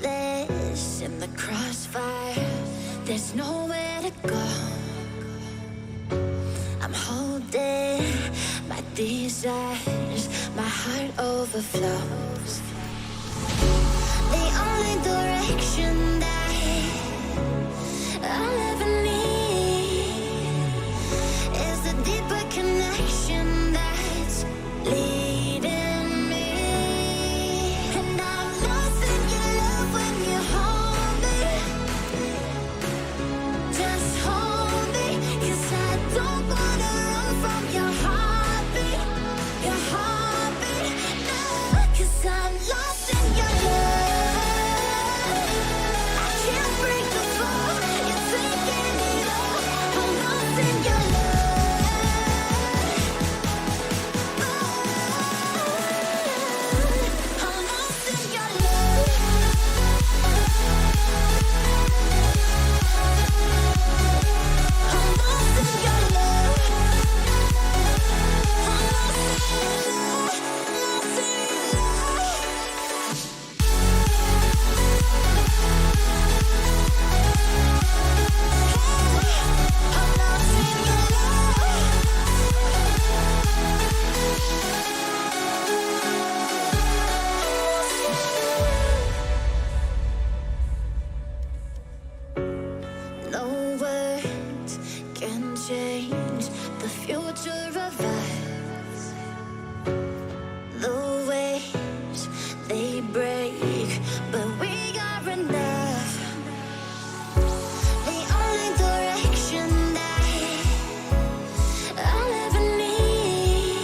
helpless in the crossfire. There's nowhere to go. I'm holding my desires, my heart overflows. The only direction that I'll ever need is the deeper connection that's leading me. And I'm lost in your love when you hold me. Just hold me, 'cause I don't wanna run from your heartbeat. Your heartbeat, no, 'cause I'm lost in your love. I can't break the fall, you're taking it all. I'm lost in your love. I'm lost in your love. I'm lost in your love. No words can change the future of us. The waves, they break, but we are enough. The only direction that I'll ever need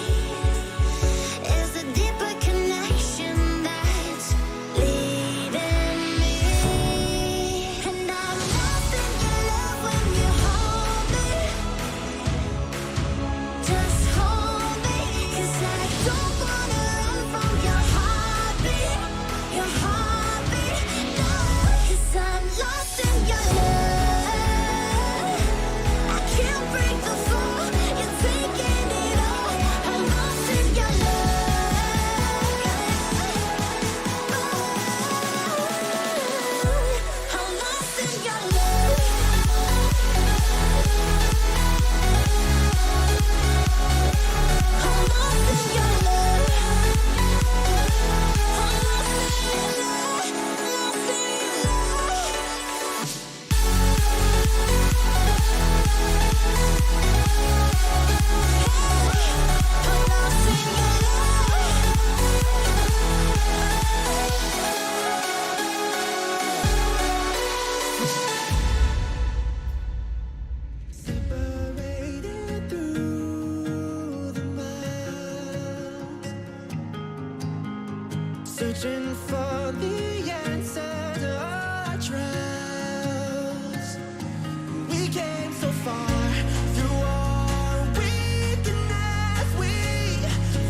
is a deeper connection that's leading me. And I'm lost in your love when you hold me. Just hold me, 'cause I don't wanna run from your heartbeat. Your heartbeat, no, 'cause I'm lost in your love. I can't break the fall, you're taking it all. I'm lost in your love. I'm lost in your love. I'm lost in your love. I'm lost in your love. Lost in your love. I'm lost in your Separated through the miles, searching for the answer to our trials. We came so far through our weakness. We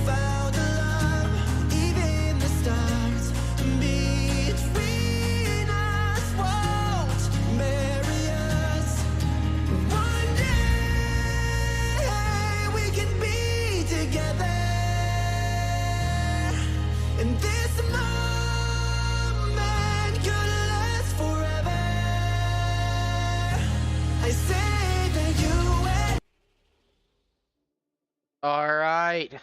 found a love, even the stars between us won't marry us. One day we can be together, and this moment could last forever. I say that you and All right,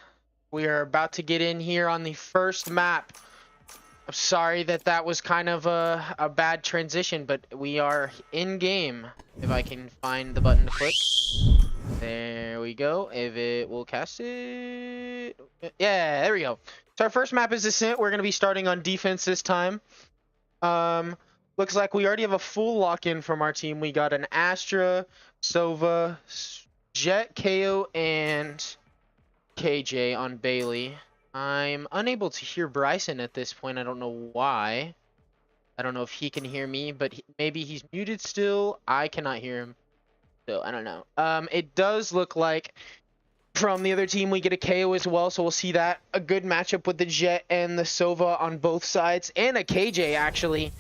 we are about to get in here on the first map. I'm sorry that was kind of a bad transition, but we are in game. If I can find the button to click. There we go. If it will cast it. Yeah, there we go. So our first map is Ascent. We're going to be starting on defense this time. Looks like we already have a full lock-in from our team. We got an Astra, Sova, Jet, KO, and KJ on Bailey. I'm unable to hear Bryson at this point. I don't know why. I don't know if he can hear me, but maybe he's muted still. I cannot hear him. So I don't know. It does look like from the other team we get a KO as well, so we'll see that. A good matchup with the Jet and the Sova on both sides, and a KJ actually.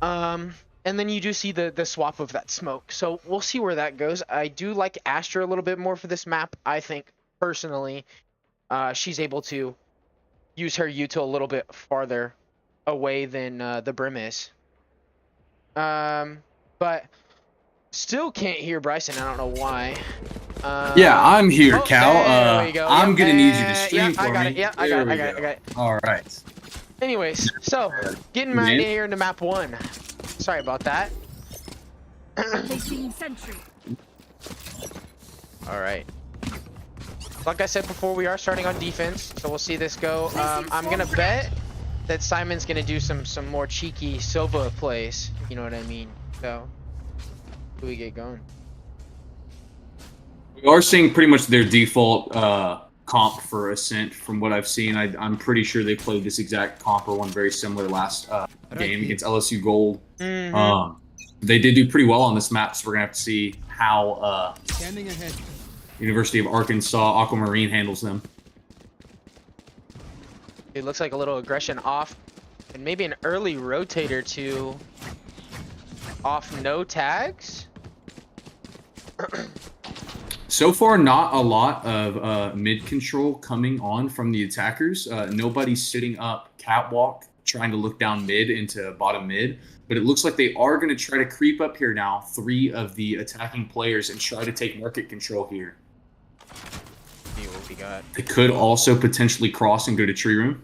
And then you do see the swap of that smoke. So we'll see where that goes. I do like Astra a little bit more for this map, I think, personally. She's able to use her util a little bit farther away than the Brim is. But still can't hear Bryson. I don't know why. Yeah, I'm here, oh, Cal. there we go. I'm Yep, gonna need you to stream yeah, for I got me. it. Yeah, There we I got go. it. All right. Anyways, so getting right in here into map 1. Sorry about that. Placing sentry. All right. Like I said before, we are starting on defense, so we'll see this go. I'm gonna bet that Simon's gonna do some more cheeky Sova plays. You know what I mean? So, who we get going? We are seeing pretty much their default comp for Ascent from what I've seen. I'm pretty sure they played this exact comp or one very similar last game against LSU Gold. They did do pretty well on this map, so we're gonna have to see how Standing ahead. University of Arkansas Aquamarine handles them. It looks like a little aggression off, and maybe an early rotator to off no tags. So far, not a lot of mid control coming on from the attackers. Nobody's sitting up catwalk trying to look down mid into bottom mid, but it looks like they are going to try to creep up here now, 3 of the attacking players, and try to take market control here. See what we got. They could also potentially cross and go to tree room.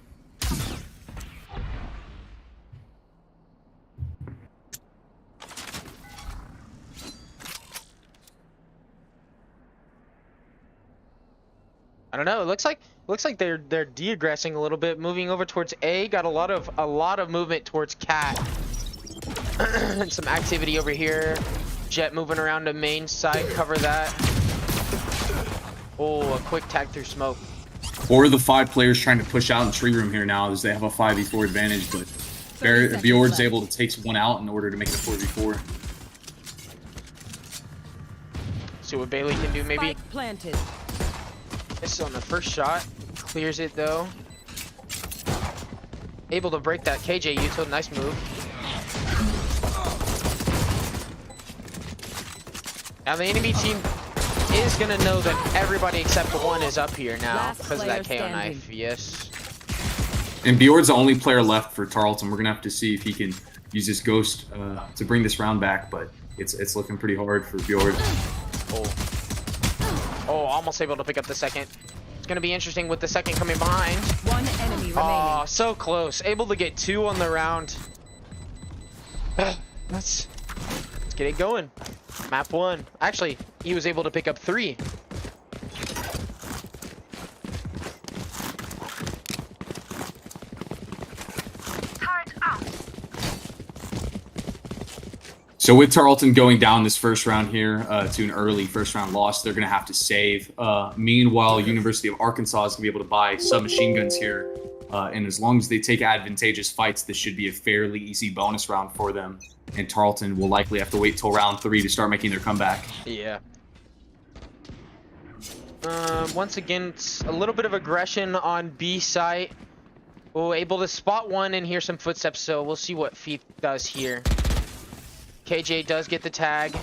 I don't know. It looks like they're de-aggressing a little bit, moving over towards A. Got a lot of movement towards Cat. And some activity over here. Jet moving around to main side, cover that. Oh, a quick tag through smoke. Or the 5 players trying to push out in tree room here now as they have a 5v4 advantage, but Bjord's able to take one out in order to make it a 4v4. See what Bailey can do, maybe. Spike planted. Misses on the first shot. Clears it though. Able to break that KJ Util. Nice move. Now the enemy team is gonna know that everybody except for one is up here now Last because of that KO player knife. Yes. And Bjord's the only player left for Tarleton. We're gonna have to see if he can use his ghost to bring this round back, but it's looking pretty hard for Bjord. Oh, almost able to pick up the second. It's gonna be interesting with the second coming behind. One enemy remaining. Oh, so close. Able to get 2 on the round. Let's get it going. Map 1. Actually, he was able to pick up 3. So with Tarleton going down this first round here to an early first round loss, they're going to have to save. Meanwhile, University of Arkansas is going to be able to buy submachine guns here. And as long as they take advantageous fights, this should be a fairly easy bonus round for them. And Tarleton will likely have to wait till round 3 to start making their comeback. Yeah. Once again, it's a little bit of aggression on B site. Oh, able to spot one and hear some footsteps, so we'll see what Feet does here. KJ does get the tag.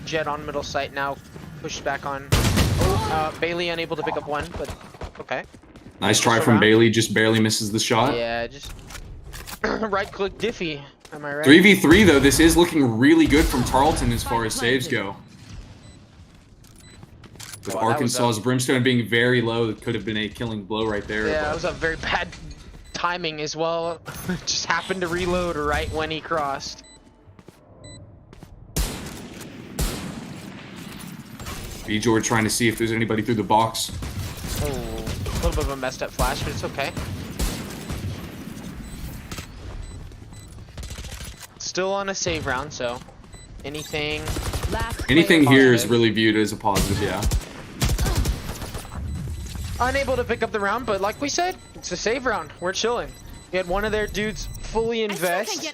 Jet on middle site now, pushed back on. Oh, Bailey unable to pick up one, but okay. Nice try from Bailey, just barely misses the shot. Yeah, just right click Diffie. Am I right? 3v3 though, this is looking really good from Tarleton as far as saves go. With Arkansas's Brimstone being very low, it could have been a killing blow right there. Yeah, that was a very bad timing as well. Just happened to reload right when he crossed. Bjord trying to see if there's anybody through the box. Oh, a little bit of a messed up flash, but it's okay. Still on a save round, so anything here is really viewed as a positive, yeah. Unable to pick up the round, but like we said, it's a save round. We're chilling. We had one of their dudes fully invest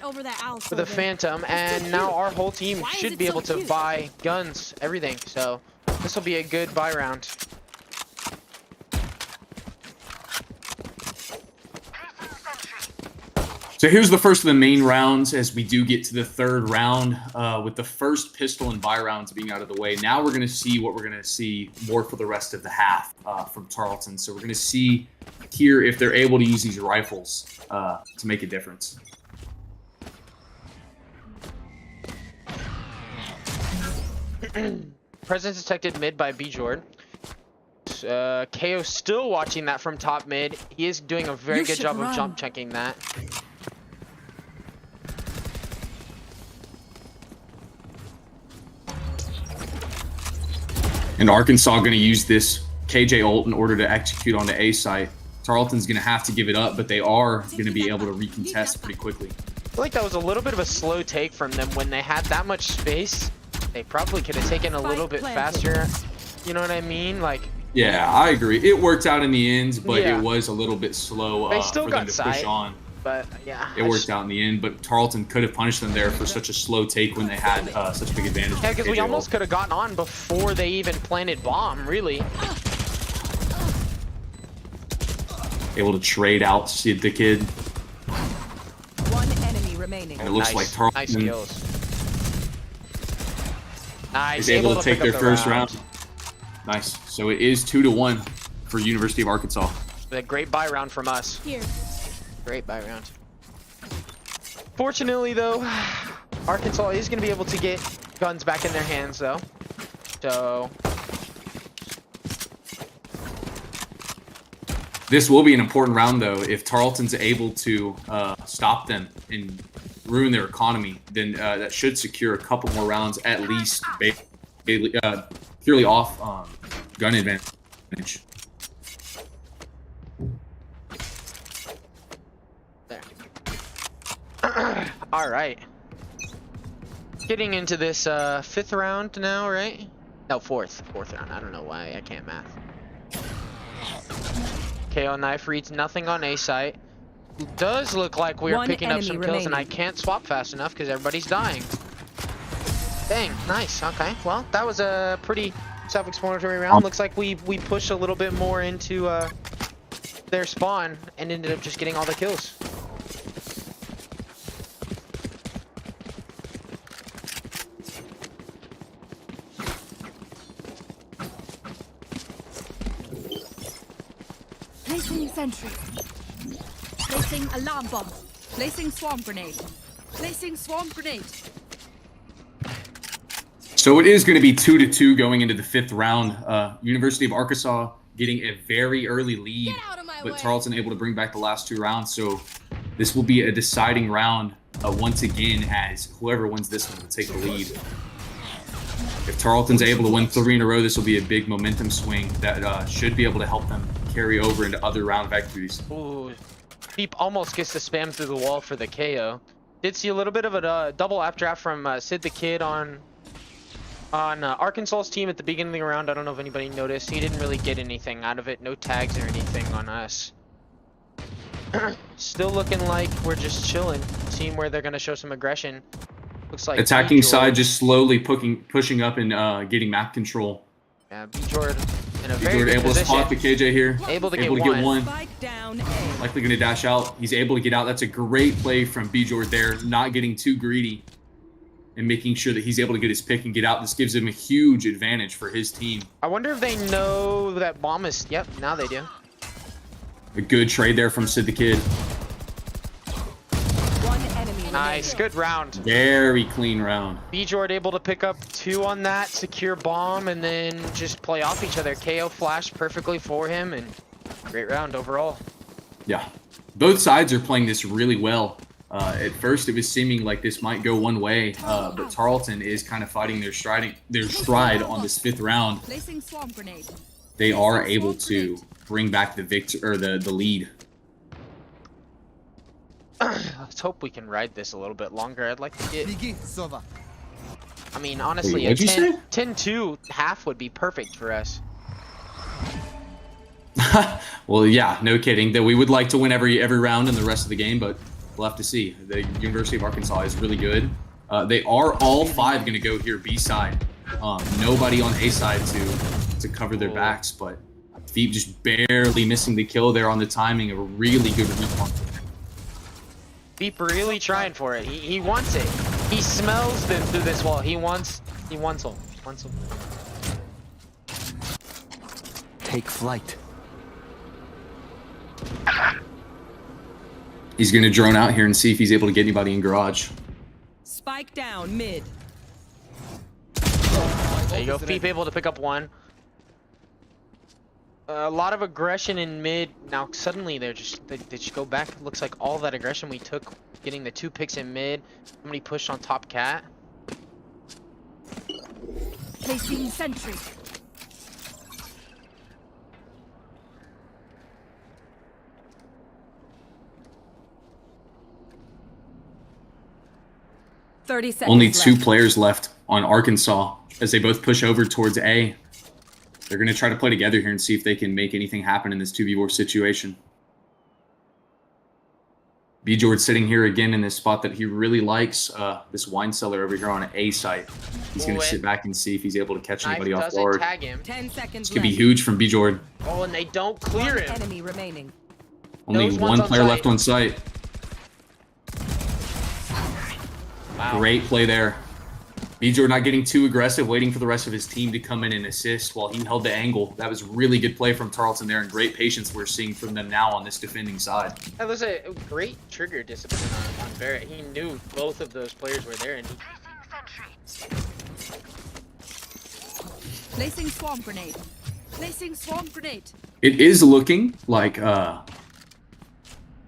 for the Phantom, and now our whole team should be able to buy guns, everything. So this will be a good buy round. So here's the first of the main rounds as we do get to the third round with the first pistol and buy rounds being out of the way. Now we're going to see what we're going to see more for the rest of the half from Tarleton. So we're going to see here if they're able to use these rifles to make a difference. Presence detected mid by B Jord. KO still watching that from top mid. He is doing a very good job of jump checking that. And Arkansas going to use this KJ ult in order to execute on the A site. Tarleton's going to have to give it up, but they are going to be able to recontest pretty quickly. I feel like that was a little bit of a slow take from them when they had that much space. They probably could have taken a little bit faster. You know what I mean? Like. Yeah, I agree. It worked out in the end, but Yeah. it was a little bit slow They still for got them to push sight. on. But yeah. It worked out in the end, but Tarleton could have punished them there for such a slow take when they had such a big advantage. Yeah, because we KJ almost ult. could have gotten on before they even planted bomb, really. Able to trade out Sid the Kid, One enemy remaining. and it looks like Tarleton Nice kills. Nice. is able to pick take up their the first round. Nice. So it is 2-1 for University of Arkansas. A great buy round from us. Here. Great buy round. Fortunately, though, Arkansas is going to be able to get guns back in their hands, though. So, This will be an important round, though. If Tarleton's able to stop them and ruin their economy, then that should secure a couple more rounds at least, purely off gun advantage. there. All right. Getting into this fifth round now, right? No, fourth round. I don't know why I can't math. KO knife reads nothing on A site. It does look like we are One picking up enemy some kills, and I remaining. can't swap fast enough because everybody's dying. Dang, nice. Okay, well, that was a pretty self-explanatory round. Looks like we pushed a little bit more into their spawn and ended up just getting all the kills. Placing sentry. Placing alarm bomb. Placing swarm grenade. Placing swarm grenade. So it is going to be 2-2 going into the fifth round. University of Arkansas getting a very early lead, but Tarleton able to bring back the last two rounds. So this will be a deciding round once again, as whoever wins this one will take the lead. If Tarleton's able to win 3 in a row, this will be a big momentum swing that should be able to help them carry over into other round victories. Ooh, Peep almost gets to spam through the wall for the KO. Did see a little bit of a double updraft from Sid the Kid on Arkansas's team at the beginning of the round. I don't know if anybody noticed. He didn't really get anything out of it. No tags or anything on us. Still looking like we're just chilling, seeing where they're going to show some aggression. Looks like Attacking B-Jord- side just slowly pushing up and getting map control. Yeah, B-Jord in a very B-Jord good able to position. spot the KJ here. Able to get get one. Spike down A. Likely going to dash out. He's able to get out. That's a great play from B-Jord there, not getting too greedy and making sure that he's able to get his pick and get out. This gives him a huge advantage for his team. I wonder if they know that bomb is... Yep, now they do. A good trade there from Sid the Kid. One enemy Nice, good round. Very clean round. B-Jord able to pick up 2 on that, secure bomb, and then just play off each other. KO flashed perfectly for him, and great round overall. Yeah. Both sides are playing this really well. At first, it was seeming like this might go one way, but Tarleton is kind of fighting their stride on this fifth round. Placing swarm grenade. They are able to bring back the the lead. Let's hope we can ride this a little bit longer. I'd like to get... Biggie, Sova. I mean, honestly, Wait, a what'd you 10-2 half would be perfect for us. Well, yeah, no kidding. That we would like to win every round in the rest of the game, but we'll have to see. The University of Arkansas is really good. They are all 5 going to go here B side. Nobody on A side to cover their backs, but Veep just barely missing the kill there on the timing of a really good response. Beep really trying for it. He wants it. He smells them through this wall. He wants them. Wants them. Take flight. He's going to drone out here and see if he's able to get anybody in garage. Spike down mid. There you go. Beep able to pick up one. A lot of aggression in mid. Now suddenly they just go back. Looks like all that aggression we took, getting the 2 picks in mid. Somebody pushed on top cat. Placing sentry. Only 2 players left on Arkansas as they both push over towards A. They're going to try to play together here and see if they can make anything happen in this 2v4 situation. B-Jord sitting here again in this spot that he really likes, this wine cellar over here on an A site. He's going to sit back and see if he's able to catch anybody off guard. Tag him. 10 seconds This could be huge from B-Jord. Oh, and they don't clear him. Enemy remaining. Only Those 1 ones on player site. left on site. Wow. Great play there. B-Jord not getting too aggressive, waiting for the rest of his team to come in and assist while he held the angle. That was really good play from Tarleton there, and great patience we're seeing from them now on this defending side. That was a great trigger discipline on Barrett. He knew both of those players were there, and he Placing swarm grenade. Placing swarm grenade. It is looking like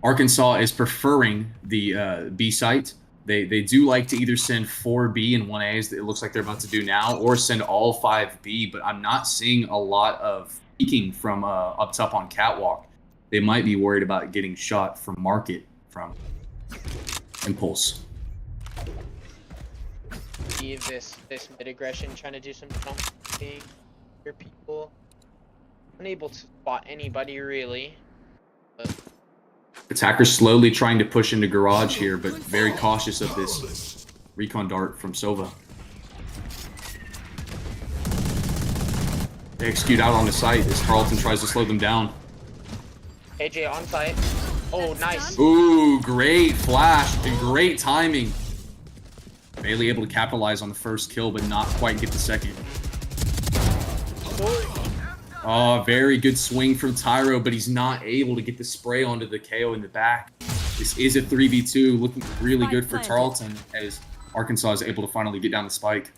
Arkansas is preferring the B site. They do like to either send 4 B and 1 A, as it looks like they're about to do now, or send all 5 B, but I'm not seeing a lot of peeking from up top on Catwalk. They might be worried about getting shot from Market, from Impulse. leave this mid aggression, trying to do some jumping. Hear people. Unable to spot anybody really. But Attackers slowly trying to push into garage here, but very cautious of this recon dart from Sova. They execute out on the site as Tarleton tries to slow them down. AJ on site. Oh, nice. Ooh, great flash and great timing. Bailey able to capitalize on the first kill, but not quite get the second. Oh, very good swing from Tyro, but he's not able to get the spray onto the KO in the back. This is a 3v2, looking really good for Tarleton as Arkansas is able to finally get down the spike.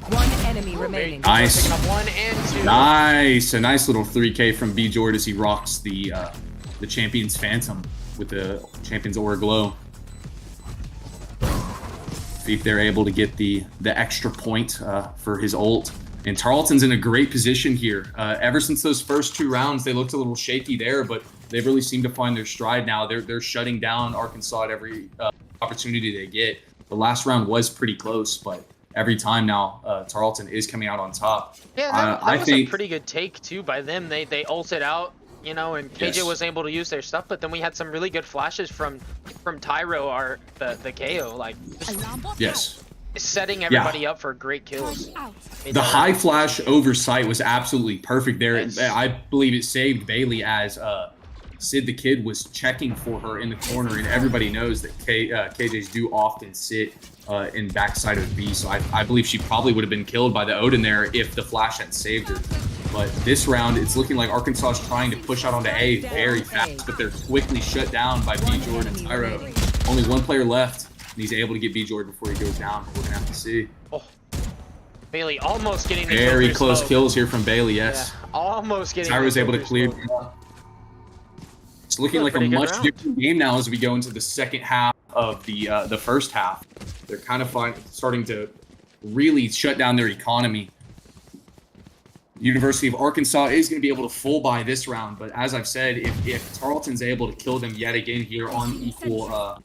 One enemy remaining. Nice. Picking up 1 and 2. Nice. A nice little 3K from B-Jord as he rocks the Champion's Phantom with the Champion's Aura Glow. See if they're able to get the extra point for his ult. And Tarleton's in a great position here. Ever since those first 2 rounds, they looked a little shaky there, but they really seem to find their stride now. They're shutting down Arkansas at every opportunity they get. The last round was pretty close, but every time now, Tarleton is coming out on top. Yeah, that I was think a pretty good take too by them. They ulted out, you know, and KJ Yes. was able to use their stuff, but then we had some really good flashes from Tyro, the KO, like just Alarm bot yes. setting everybody up for great kills. out. Made The that high right. flash oversight was absolutely perfect there. Yes. I believe it saved Bailey as Sid the Kid was checking for her in the corner, and everybody knows that KJs do often sit in backside of B, so I believe she probably would have been killed by the Odin there if the flash had saved her. But this round, it's looking like Arkansas is trying to push out onto A very fast, but they're quickly shut down by B-Jord and Tyro. Only 1 player left, and he's able to get B-Jord before he goes down. We're going to have to see. Oh, Bailey almost getting the Very kill close smoke. kills here from Bailey, yes. Yeah, almost getting. Tyro's the able to kill clear. smoke. It's looking That's like a pretty good much round. different game now as we go into the second half of the first half. They're kind of starting to really shut down their economy. University of Arkansas is going to be able to full buy this round, but as I've said, if Tarleton's able to kill them yet again here on equal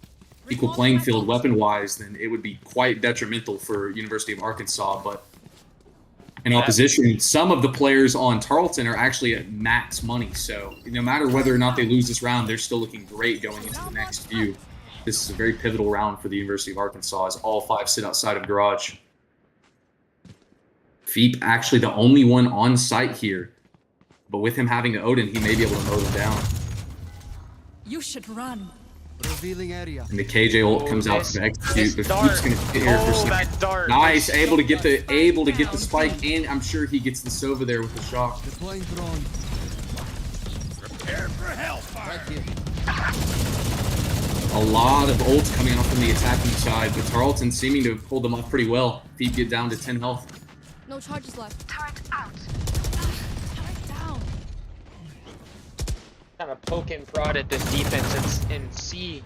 playing field weapon-wise, then it would be quite detrimental for University of Arkansas. But in opposition, some of the players on Tarleton are actually at max money, so no matter whether or not they lose this round, they're still looking great going into the next few. This is a very pivotal round for the University of Arkansas as all 5 sit outside of garage. Feep actually the only one on site here. But with him having the Odin, he may be able to mow them down. You should run. Revealing area. And the KJ ult comes out to execute. But Feep's gonna sit here for a second. That dart. Nice, able to get the spike, and I'm sure he gets the Sova there with the shock. Deploying drone. Prepare for hellfire. Right here. A lot of ults coming out from the attacking side, but Tarleton seeming to hold them off pretty well. Feep get down to 10 health. No charges left. Turret out. Turret down. Kind of poke and prod at this defense and see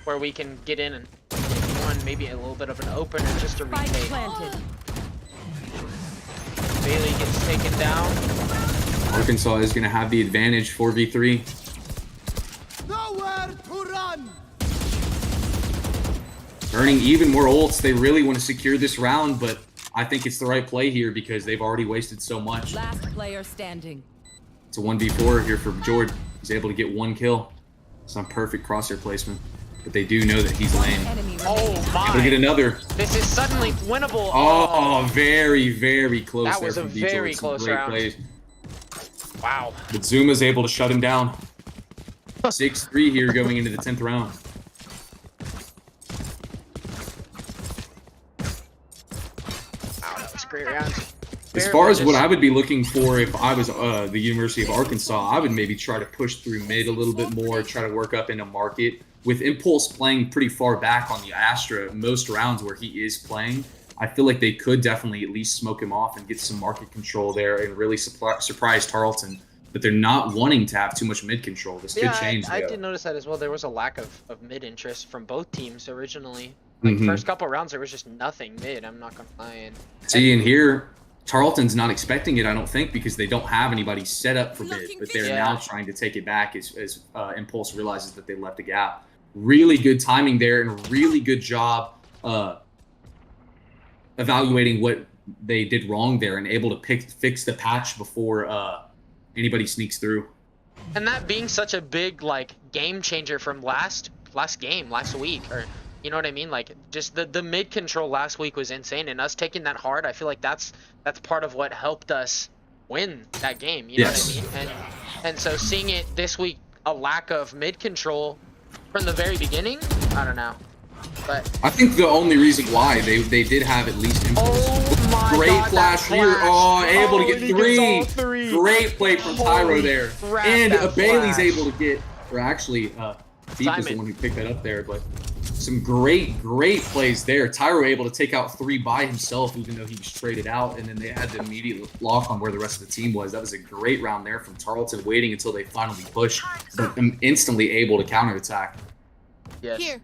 where we can get in and one maybe a little bit of an opener just to Spike retake. planted. Bailey gets taken down. Arkansas is going to have the advantage 4v3. Nowhere to run. Earning even more ults. They really want to secure this round, but I think it's the right play here because they've already wasted so much. Last player standing. It's a 1v4 here for Jord. He's able to get 1 kill. It's not perfect crosshair placement, but they do know that he's lame. Enemy Oh Able to get my! another. This is suddenly winnable. Oh, very, very close. That there was a from D-Jord. very Some close great round. plays. Wow. But Zuma's able to shut him down. 6-3 here going into the 10th round. Wow, that was a great round. As far as what I would be looking for if I was the University of Arkansas, I would maybe try to push through mid a little bit more, try to work up into market. With Impulse playing pretty far back on the Astra most rounds where he is playing, I feel like they could definitely at least smoke him off and get some market control there and really surprise Tarleton. But they're not wanting to have too much mid control. This could change. I did notice that as well. There was a lack of mid interest from both teams originally. Like first couple rounds, there was just nothing mid. I'm not gonna lie. And here, Tarleton's not expecting it, I don't think, because they don't have anybody set up for mid. But they're now trying to take it back as Impulse realizes that they left a gap. Really good timing there and a really good job evaluating what they did wrong there and able to fix the patch before anybody sneaks through. And that being such a big like game changer from last week, or you know what I mean? Like just the mid control last week was insane, and us taking that hard, I feel like that's part of what helped us win that game. You know what I mean? And so seeing it this week, a lack of mid control from the very beginning, I don't know. But I think the only reason why they did have at least oh my great God, flash that here. flash. Oh, able to Oh, get and he gets all three. three. Great play from Tyro there. crap, And that Bailey's flash. able to get, or actually, Deep is the one who picked that up there, but some great plays there. Tyro able to take out 3 by himself, even though he was traded out, and then they had the immediate lock on where the rest of the team was. That was a great round there from Tarleton, waiting until they finally pushed, but instantly able to counterattack. yes. Here.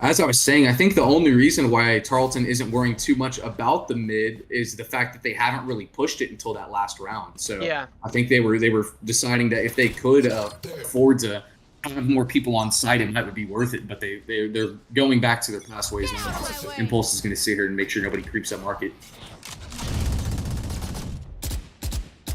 As I was saying, I think the only reason why Tarleton isn't worrying too much about the mid is the fact that they haven't really pushed it until that last round. So Yeah. I think they were deciding that if they could afford to have more people on site, it might be worth it. But they're going back to their past ways now. Impulse is going to sit here and make sure nobody creeps up market.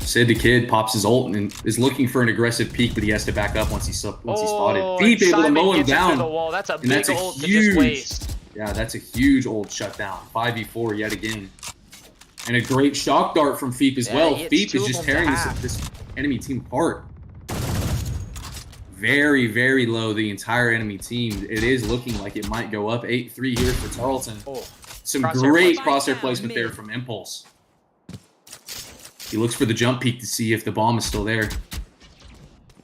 Sid the Kid pops his ult and is looking for an aggressive peek, but he has to back up once he's spotted. Deep able to mow him down. The wall. That's a And big that's a ult to huge, just waste. yeah, that's a huge ult shutdown. 5v4 yet again. And a great shock dart from Feep as well. he hits Feep 2 is of just them to tearing half. this enemy team apart. Very, very low, the entire enemy team. It is looking like it might go up. 8-3 here for Tarleton. Oh, Some crosshair great placement. crosshair placement there from Impulse. He looks for the jump peek to see if the bomb is still there.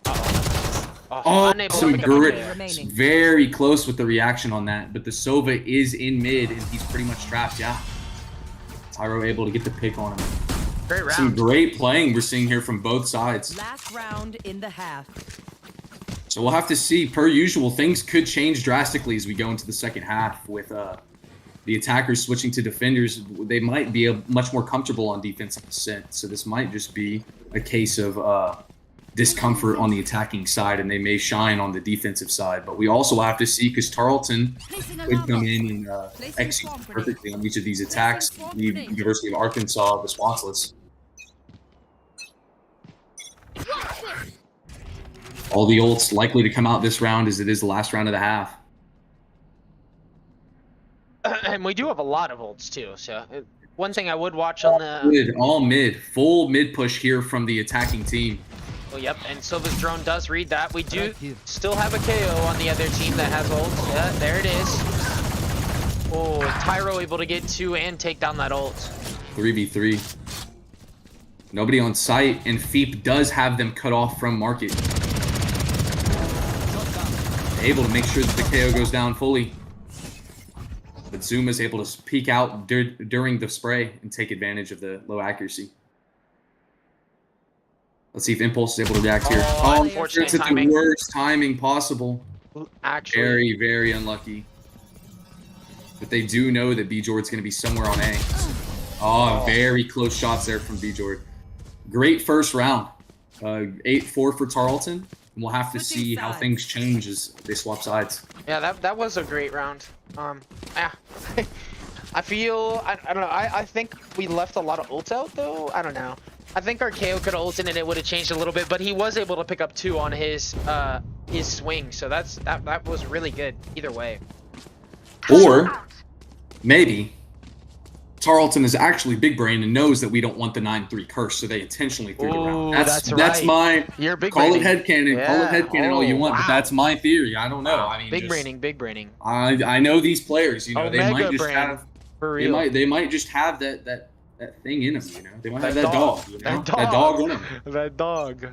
Oh, unable to some pick up the great, player. remaining. very close with the reaction on that, but the Sova is in mid and he's pretty much trapped. Yeah, Tyro able to get the pick on him. Great round. Some great playing we're seeing here from both sides. Last round in the half. So we'll have to see. Per usual, things could change drastically as we go into the second half with the attackers switching to defenders. They might be much more comfortable on defensive percent. So this might just be a case of discomfort on the attacking side, and they may shine on the defensive side. But we also have to see, because Tarleton Placing could alarm come bomb. in and execute perfectly on each of these attacks. The University of Arkansas responseless. All the ults likely to come out this round, as it is the last round of the half. And we do have a lot of ults too, so One thing I would watch on the. Mid, all mid. Full mid push here from the attacking team. Oh, yep, and Silva's drone does read that. We do Right here. still have a KO on the other team that has ult. Yeah, there it is. Oh, Tyro able to get 2 and take down that ult. 3v3. Nobody on site, and Feep does have them cut off from market. Able to make sure that the KO goes down fully. But Zuma is able to peek out during the spray and take advantage of the low accuracy. Let's see if Impulse is able to react here. Oh, unfortunate it's at timing. the worst timing possible. Actually, Very, very unlucky. But they do know that B-Jord's going to be somewhere on A. Oh, very close shots there from B-Jord. Great first round. 8-4 for Tarleton. And we'll have to see how things change as they swap sides. yeah, that was a great round. Yeah. I feel, I don't know, I think we left a lot of ult out though. I don't know. I think our KO could have ulted and it would have changed a little bit, but he was able to pick up 2 on his swing, so that was really good either way. Or maybe Tarleton is actually big brain and knows that we don't want the 9-3 curse, so they intentionally threw the round. That's right. my You're big call it braining. headcanon. Yeah. Call it headcanon all you want, but that's my theory. I don't know. I mean, Big braining. I know these players. You know, they Omega might just brain, have. for real. They might just have that thing in them. You know, they might have that dog. You know? That That dog in them. That dog.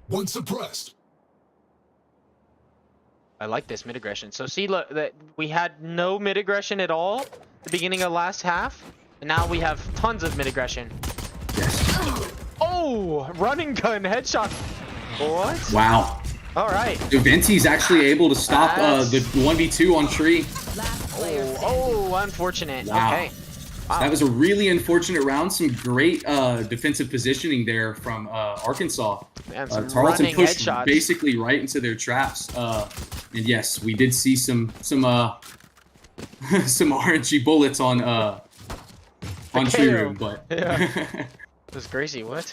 One suppressed. I like this mid aggression. So see, look, that we had no mid aggression at all at the beginning of last half, and now we have tons of mid aggression. Yes. Oh, running gun headshot. What? Wow. All right. Venti's actually able to stop the 1v2 on tree. Last player standing. Oh, unfortunate. Wow. Okay. Wow. That was a really unfortunate round. Some great defensive positioning there from Arkansas. And some Tarleton running pushed headshots. basically right into their traps. And yes, we did see some some RNG bullets on Tree KO. Room, but Yeah. This is crazy. What?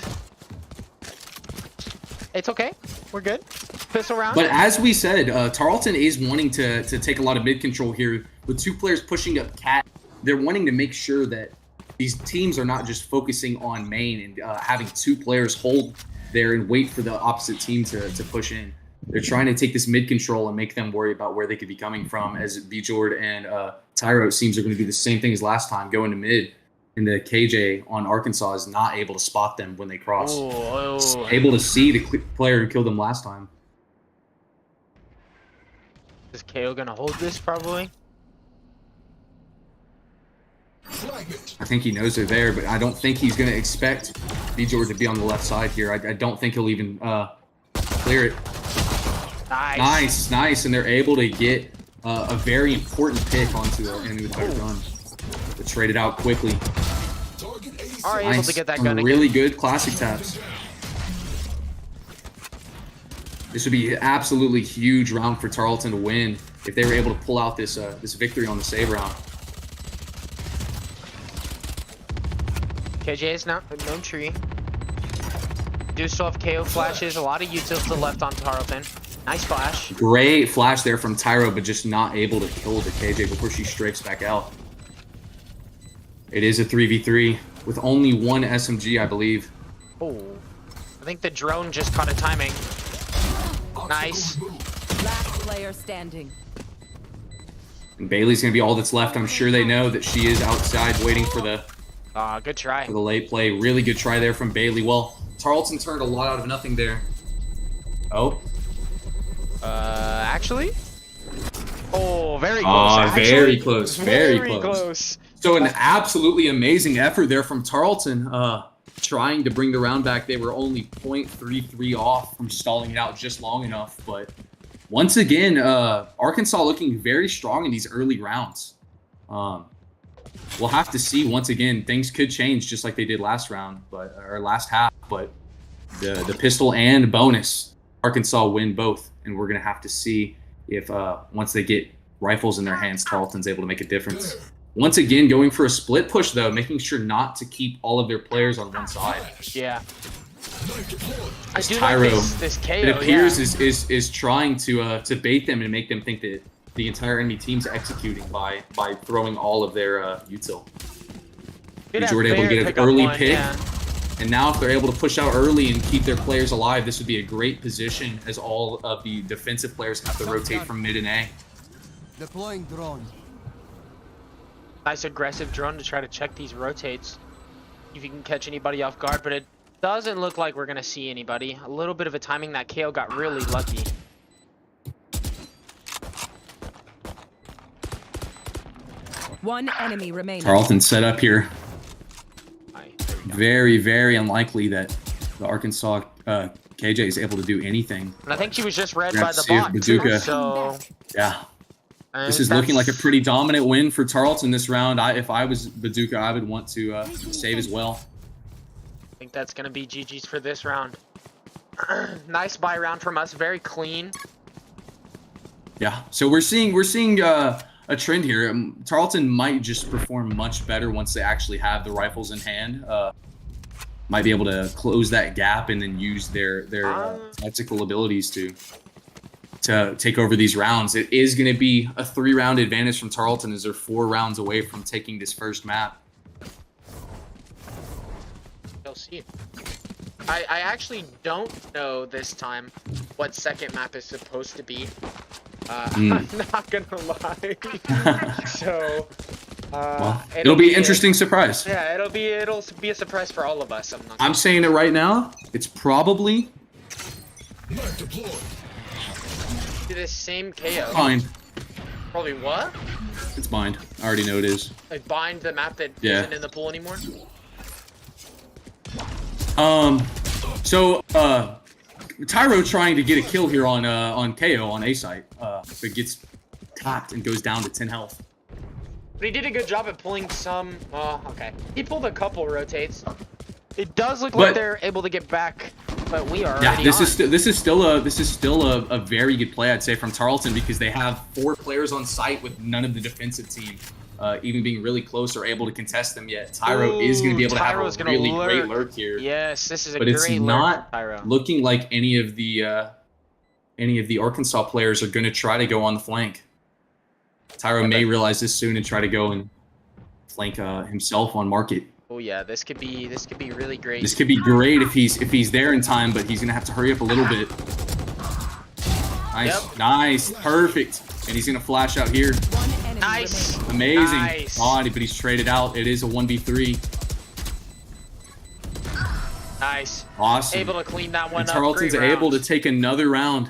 It's okay. We're good. Pistol round. But as we said, Tarleton is wanting to take a lot of mid control here with 2 players pushing up cat. They're wanting to make sure that these teams are not just focusing on main and having 2 players hold there and wait for the opposite team to push in. They're trying to take this mid control and make them worry about where they could be coming from, as B-Jord and Tyro, it seems, are going to do the same thing as last time, go into mid. And the KJ on Arkansas is not able to spot them when they cross. Oh. Able to see the player who killed them last time. Is KO gonna hold this probably? Fragment. I think he knows they're there, but I don't think he's going to expect B-Jord to be on the left side here. I don't think he'll even clear it. Nice. Nice. And they're able to get a very important pick onto an enemy with better gun. But trade it out quickly. Target A. All right, able to get that Some gun again. really good classic taps. This would be an absolutely huge round for Tarleton to win if they were able to pull out this this victory on the save round. KJ is not no tree. Do still have KO flashes. A lot of utils to the left on Tarleton. Nice flash. Great flash there from Tyro, but just not able to kill the KJ before she strikes back out. It is a 3v3 with only 1 SMG, I believe. Oh, I think the drone just caught a timing. Nice. Last player standing. And Bailey's going to be all that's left. I'm sure they know that she is outside waiting for the Good try. late play. Really good try there from Bailey. Well, Tarleton turned a lot out of nothing there. Oh. Actually? Oh, very close. Very actually. close. Very close. So an absolutely amazing effort there from Tarleton, trying to bring the round back. They were only 0.33 off from stalling it out just long enough. But once again, Arkansas looking very strong in these early rounds. We'll have to see. Once again, things could change just like they did last round, or last half. But the pistol and bonus, Arkansas win both, and we're gonna have to see if once they get rifles in their hands, Tarleton's able to make a difference. Once again, going for a split push though, making sure not to keep all of their players on one side. Yeah. I do Tyro, like this KO. it appears yeah. is trying to bait them and make them think that the entire enemy team's executing by throwing all of their util. They were able to get an early pick, yeah. and now if they're able to push out early and keep their players alive, this would be a great position as all of the defensive players have to rotate from mid and A. Deploying drone. Nice aggressive drone to try to check these rotates. If you can catch anybody off guard, but it doesn't look like we're gonna see anybody. A little bit of a timing that KO got really lucky. One enemy remaining. Tarleton set up here. Alright, there we go. Very, very unlikely that the Arkansas KJ is able to do anything. And I think she was just read We're gonna by the have to see if bot Bazooka- too, so Yeah, and this is looking like a that's- pretty dominant win for Tarleton this round. If I was Bazooka, I would want to save as well. I think that's gonna be GG's for this round. Nice buy round from us, very clean. Yeah, so we're seeing a trend here. Tarleton might just perform much better once they actually have the rifles in hand. Might be able to close that gap and then use their tactical abilities to take over these rounds. It is going to be a 3-round advantage from Tarleton as they're 4 rounds away from taking this first map. We'll see. I actually don't know this time what second map is supposed to be. I'm not gonna lie. So, Well, it'll be an interesting surprise. Yeah, it'll be a surprise for all of us. I'm saying it right now. It's probably Knife deployed. the same KO. bind. Probably what? It's bind. I already know it is. Like bind the map that Yeah. isn't in the pool anymore. So Tyro trying to get a kill here on KO on A site, but gets tapped and goes down to 10 health. But he did a good job at pulling some. Okay. He pulled a couple rotates. It does look like But- they're able to get back, but we are Yeah, already this on. is still a very good play, I'd say, from Tarleton, because they have 4 players on site with none of the defensive team even being really close or able to contest them yet. Tyro is going to be able to have Tyro's a gonna really lurk. great lurk here. Yes, this is a But great it's lurk not for Tyro. looking like any of the Arkansas players are going to try to go on the flank. Tyro may realize this soon and try to go and flank himself on market. Oh yeah, this could be really great. This could be great if he's there in time, but he's gonna have to hurry up a little bit. Nice, Yep. nice, perfect. And he's gonna flash out here. One enemy Nice. remaining. Amazing. Nice. Oh, but he's traded out. It is a 1v3. Nice. Awesome. Able to clean that one And up. Tarleton's Great able to round. take another round.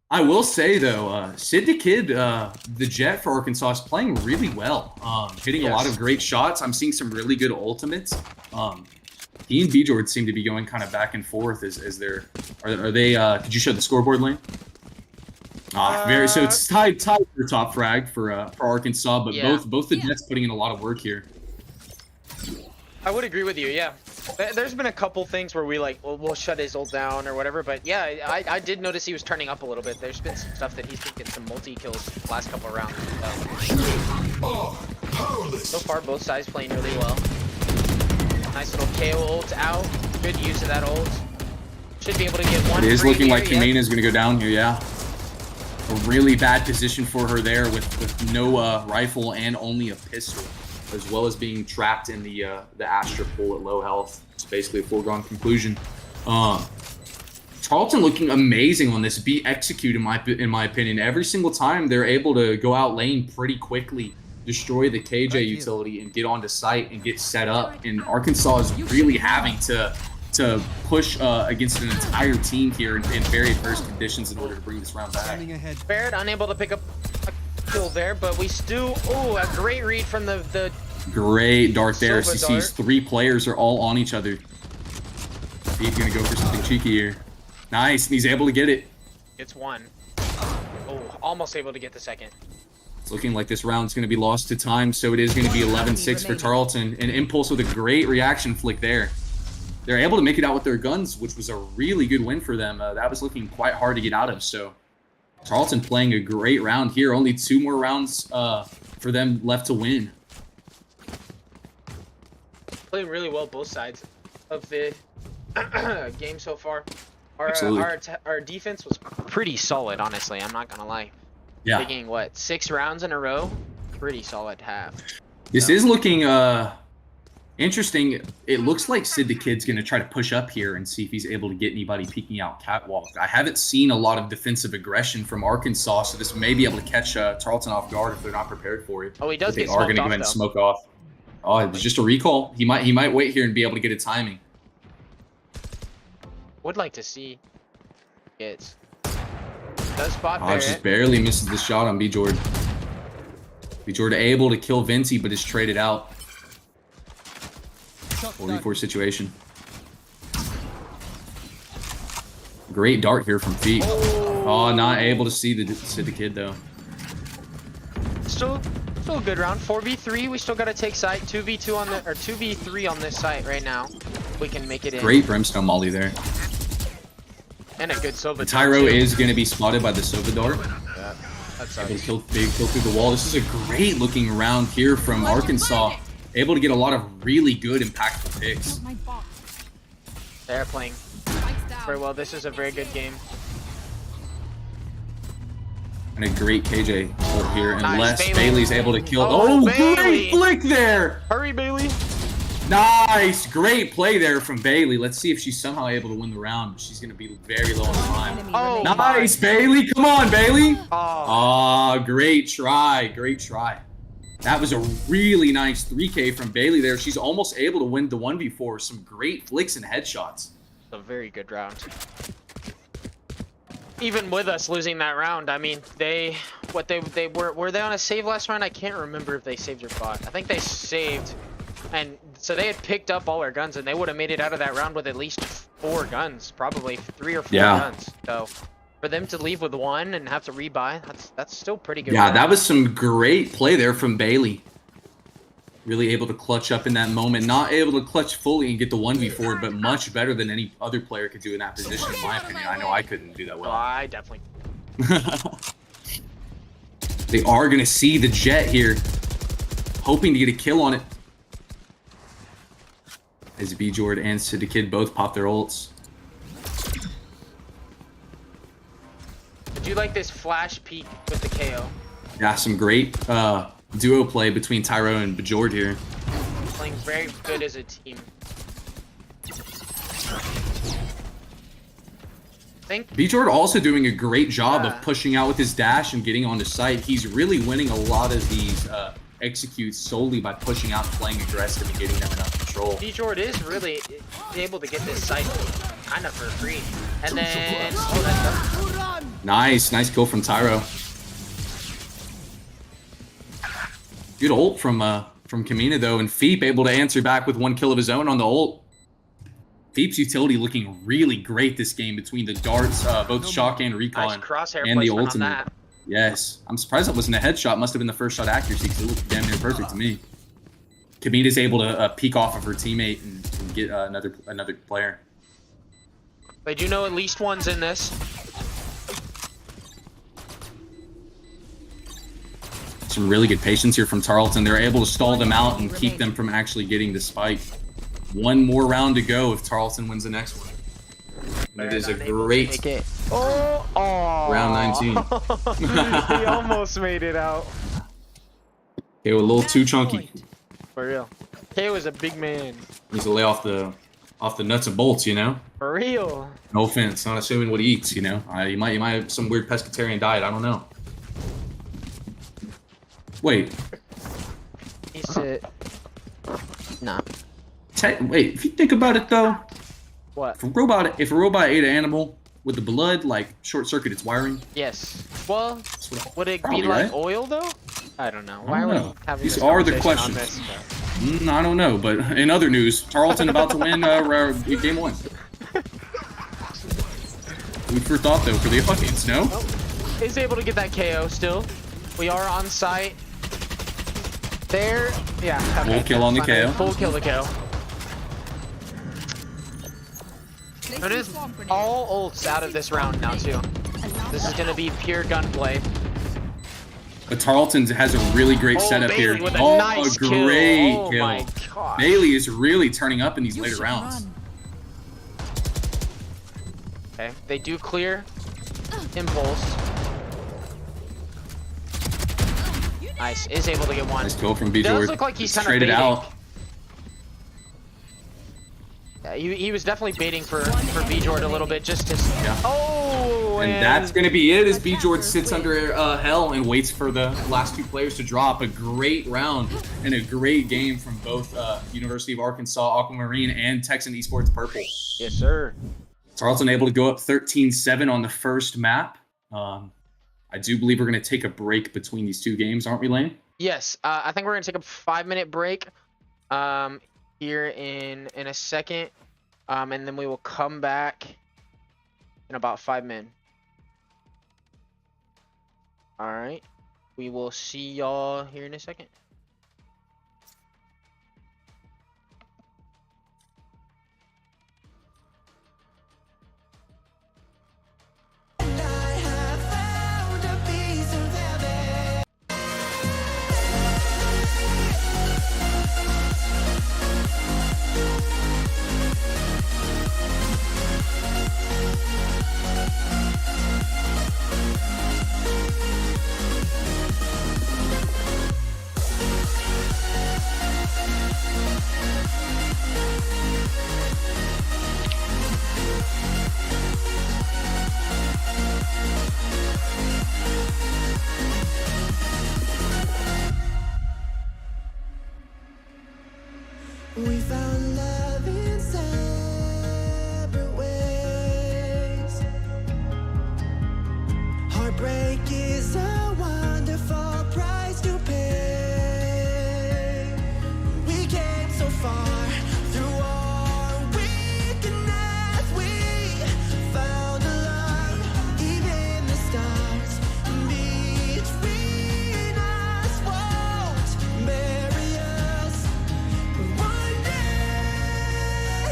I will say though, Sid the Kid, the Jet for Arkansas is playing really well. Hitting a lot Yes. of great shots. I'm seeing some really good ultimates. He and B-Jord seem to be going kind of back and forth as they're. Are they? Could you show the scoreboard lane? Very. So it's tied for top frag for Arkansas, but Yeah. both the Jets putting in a lot of work here. I would agree with you. Yeah. There's been a couple things where we'll shut his ult down or whatever, but yeah, I did notice he was turning up a little bit. There's been some stuff that he's been getting some multi-kills last couple rounds. Powerless. So far, both sides playing really well. Nice little KO ult out. Good use of that ult. Should be able to get one. It is free looking like here, yeah. Kamina is going to go down here. Yeah. A really bad position for her there with no rifle and only a pistol, as well as being trapped in the Astra pool at low health. It's basically a foregone conclusion. Tarleton looking amazing on this beat execute in my opinion. Every single time they're able to go out lane pretty quickly, destroy the KJ utility, and get onto site and get set up. And Arkansas is really having to push against an entire team here in very adverse conditions in order to bring this round back. Standing ahead. Barrett unable to pick up a kill there, but we still. Oh, a great read from the Great dart there. Silva He sees dart. 3 players are all on each other. He's gonna go for something cheeky here. Nice, and he's able to get it. It's one. Oh, almost able to get the second. It's looking like this round's gonna be lost to time, so it is gonna be 11-6 for Tarleton. And Impulse with a great reaction flick there. They're able to make it out with their guns, which was a really good win for them. That was looking quite hard to get out of. So Tarleton playing a great round here. Only 2 more rounds for them left to win. Playing really well both sides of the game so far. Our Absolutely. our defense was pretty solid, honestly. I'm not gonna lie. Yeah. Taking what, 6 rounds in a row? Pretty solid half. This is looking interesting. It looks like Sid the Kid's going to try to push up here and see if he's able to get anybody peeking out catwalk. I haven't seen a lot of defensive aggression from Arkansas, so this may be able to catch Tarleton off guard if they're not prepared for it. Oh, he does But get they are going to smoked go ahead and off, smoke off. Oh, it was just a recall. He might wait here and be able to get a timing. Would like to see. Gets. Does spot Oh, Barrett. just barely misses the shot on B-Jord. B-Jord able to kill Vinci, but is traded out. Shot 44 situation. Great dart here from Feet. Oh, not able to see the kid though. Still a good round. 4v3. We still gotta take site. 2v2 on the, or 2v3 on this site right now. We can make it in. Great brimstone molly there. And a good Sova. Tyro is going to be spotted by the Sova dart. Yeah, that's Able to kill through the wall. This is a great looking round here from Arkansas. Able to get a lot of really good impactful picks. My bot. They're playing Spikes down. very well. This is a very good game. And a great KJ ult here. Unless Bailey. Bailey's able to kill. Oh, Oh, Bailey. great flick there. Hurry, Bailey. Nice. Great play there from Bailey. Let's see if she's somehow able to win the round. She's going to be very low on time. Enemy Oh, remaining. Nice, Bailey. Come on, Bailey. Oh, Oh, great try. Great try. That was a really nice 3K from Bailey there. She's almost able to win the 1v4. Some great flicks and headshots. a very good round. Even with us losing that round, I mean, they were they on a save last round? I can't remember if they saved or bot. I think they saved, and so they had picked up all our guns, and they would have made it out of that round with at least 4 guns, probably 3 or 4 guns. So for them to leave with 1 and have to rebuy, that's still pretty good. Yeah, round. that was some great play there from Bailey. Really able to clutch up in that moment. Not able to clutch fully and get the 1v4, but much better than any other player could do in that position, in my opinion. I know I couldn't do that Oh, well. I definitely. They are going to see the jet here. Hoping to get a kill on it. As B-Jord and Sid the Kid both pop their ults. Did you like this flash peek with the KO? Yeah, some great duo play between Tyro and B-Jord here. Playing very good as a team. B-Jord also doing a great job Yeah. of pushing out with his dash and getting onto site. He's really winning a lot of these executes solely by pushing out and playing aggressive and getting them enough control. B-Jord is really able to get this site kind of for free. And then, oh, that's Nice kill from Tyro. Good ult from Kamina though, and Feep able to answer back with 1 kill of his own on the ult. Feep's utility looking really great this game between the darts, both shock and recon, nice crosshair and the placement on ultimate. that. Yes, I'm surprised that wasn't a headshot. Must have been the first shot accuracy because it looked damn near perfect to me. Kamina's able to peek off of her teammate and get another player. They do know at least one's in this. Some really good patience here from Tarleton. They're able to stall them out and keep them from actually getting the spike. 1 more round to go if Tarleton wins the next one. And it is a great Oh, round 19. He almost made it out. Okay, well, a little too chunky. For real. KO is a big man. Needs to lay off the nuts and bolts, you know. For real. No offense, not assuming what he eats, you know. You might have some weird pescatarian diet. I don't know. Wait, He said, nah. wait. If you think about it though, What? if a robot ate an animal with the blood, like short circuit its wiring. Yes. Well, That's what- would it Probably, be like right? oil though? I don't know. I Why don't are we know. having These this are the conversation on questions. this? I don't know, but in other news, Tarleton about to win game 1. Food for thought though for the Buckets, no? Is able to get that KO still. We are on site. There. Yeah. Okay. Full kill on the Finally, KO. Full kill the KO. Placing It is swarm grenade. all ults out of this round now too. This is gonna be pure gunplay. But Tarleton has a really great Oh, setup Bailey here. with a Oh, nice a great kill. Oh kill. my god. Bailey is really turning up in these You later should rounds. run. Okay. They do clear. impulse. Nice. Is able to get one. Nice kill from B. Does George. look like he's Just kind of traded baiting. out. Yeah, he was definitely baiting for VJord a little bit just to. Yeah. Oh, And that's going to be it as B. George sits under hell and waits for the last two players to drop. A great round and a great game from both University of Arkansas Aquamarine and Texan Esports Purple. Yes, sir. Tarleton able to go up 13-7 on the first map. I do believe we're going to take a break between these two games, aren't we, Lane? Yes, I think we're gonna take a 5-minute break here in a second, and then we will come back in about 5 minutes. All right, we will see y'all here in a second. We found love in separate ways. Heartbreak is a wonderful price to pay. We came so far through our weakness. We found a love, even the stars between us won't bury us. One day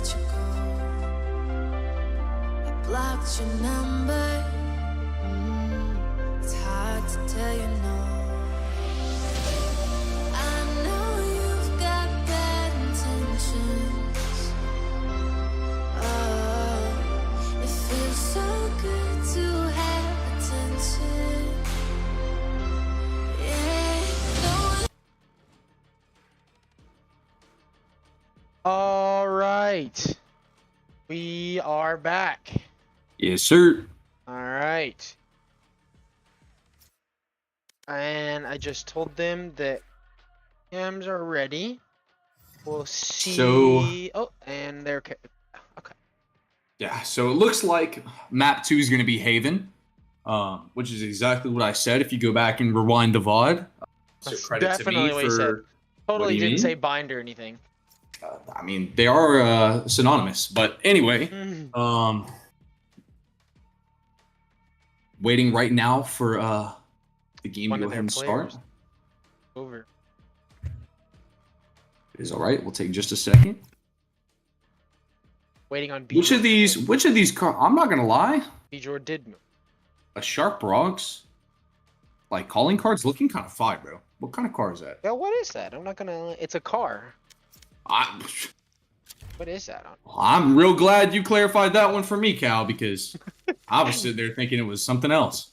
let you go. I blocked your number. It's hard to tell you no. I know you've got bad intentions. Oh, it feels so good to have attention. Yeah, no. All right. We are back. Yes, sir. All right. And I just told them that cams are ready. We'll see. So- oh, and they're okay. Yeah, so it looks like map 2 is going to be Haven, which is exactly what I said. If you go back and rewind the VOD, so That's credit definitely to what me he for. said. What Totally do you didn't mean? say bind or anything. I mean, they are synonymous, but anyway, waiting right now for the game One to of go their ahead and start. players. Over. It is all right. We'll take just a second. Waiting on B. Which of these I'm not gonna lie, Bjor did move. a Sharp Bronx, like calling cards looking kind of fire, bro. What kind of car is that? Yeah, what is that? I'm not gonna. It's a car. What is that? I'm real glad you clarified that one for me, Cal, because I was sitting there thinking it was something else.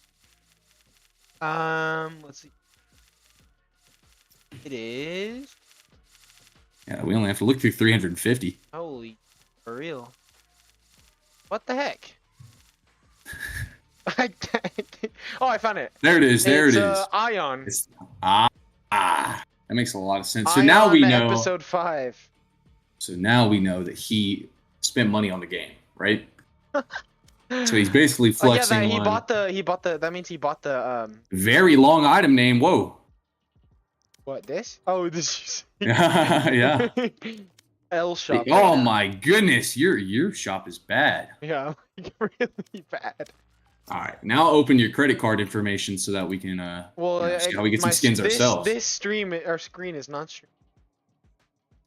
Let's see. It is. Yeah, we only have to look through 350. Holy, for real. What the heck? Oh, I found it. There it is. There It's, it is. Ion. It's, that makes a lot of sense. So now we know. Episode 5. So now we know that he spent money on the game, right? So he's basically Oh yeah, flexing he on bought the. That means he bought the very long item name. Whoa. What this? Oh, this. Yeah. L shop. Oh right now. my goodness, your shop is bad. Yeah, really bad. All right, now open your credit card information so that we can Well, see how we get some skins ourselves. This stream, our screen is not stream.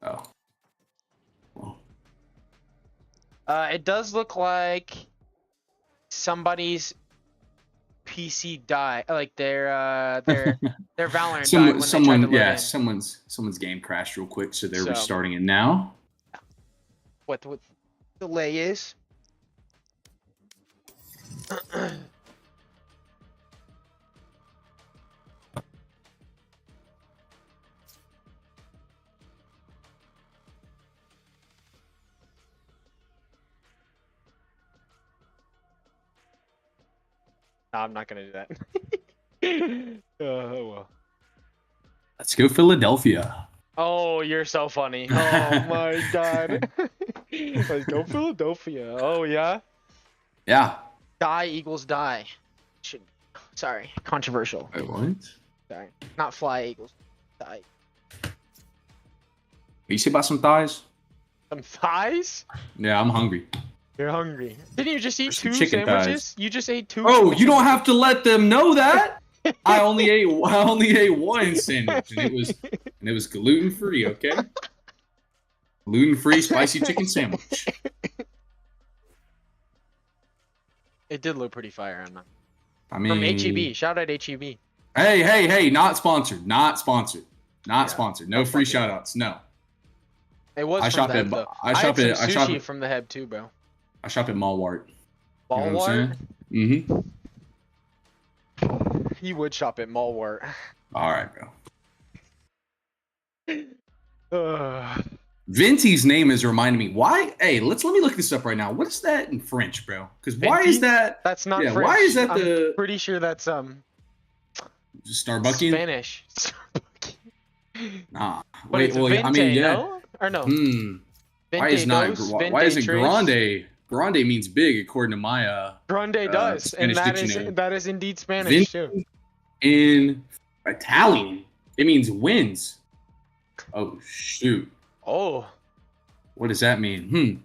Oh. Well, It does look like somebody's PC died, like their Valorant died when they tried to load in. someone's game crashed real quick, so they're So- restarting it now. What the delay is? No, I'm not gonna do that. Oh well. Let's go Philadelphia. Oh, you're so funny. Oh my god. Let's go Philadelphia. Oh yeah. Yeah. Die equals die. Sorry, controversial. Wait, what? Sorry, not fly equals die. You say about some thighs? Some thighs? Yeah, I'm hungry. You're hungry. Didn't you just eat Some 2 chicken sandwiches? You just ate 2. Oh, you don't have to let them know that. I only ate one sandwich, and it was gluten free. Okay, gluten free spicy chicken sandwich. It did look pretty fire. I'm not. I mean, From HEB. Shout out HEB. Hey! Not sponsored. Not sponsored. Not sponsored. No Oh, free fuck it. shout outs. No. It was I from shop the at- Heb, though. I had shop some at- I shop sushi at- from the Heb too, bro. I shop at Malwart. You know what I'm Walmart? saying? Mm-hmm. You would shop at Malwart. All right, bro. Ugh. Venti's name is reminding me. Why? Hey, let me look this up right now. What is that in French, bro? Because why is Venti? that That's not Yeah, French. why is that I'm the- pretty sure that's Starbuckian? Spanish. Nah. But Wait, it's well, vente, I mean, yeah. no? Or no? Vente Why is not? dos, Why vente is it tres. grande? Grande means big, according to my Grande does, and Spanish dictionary. that is indeed Spanish too. Venti in Italian. It means wins. Oh shoot! Oh, What does that mean?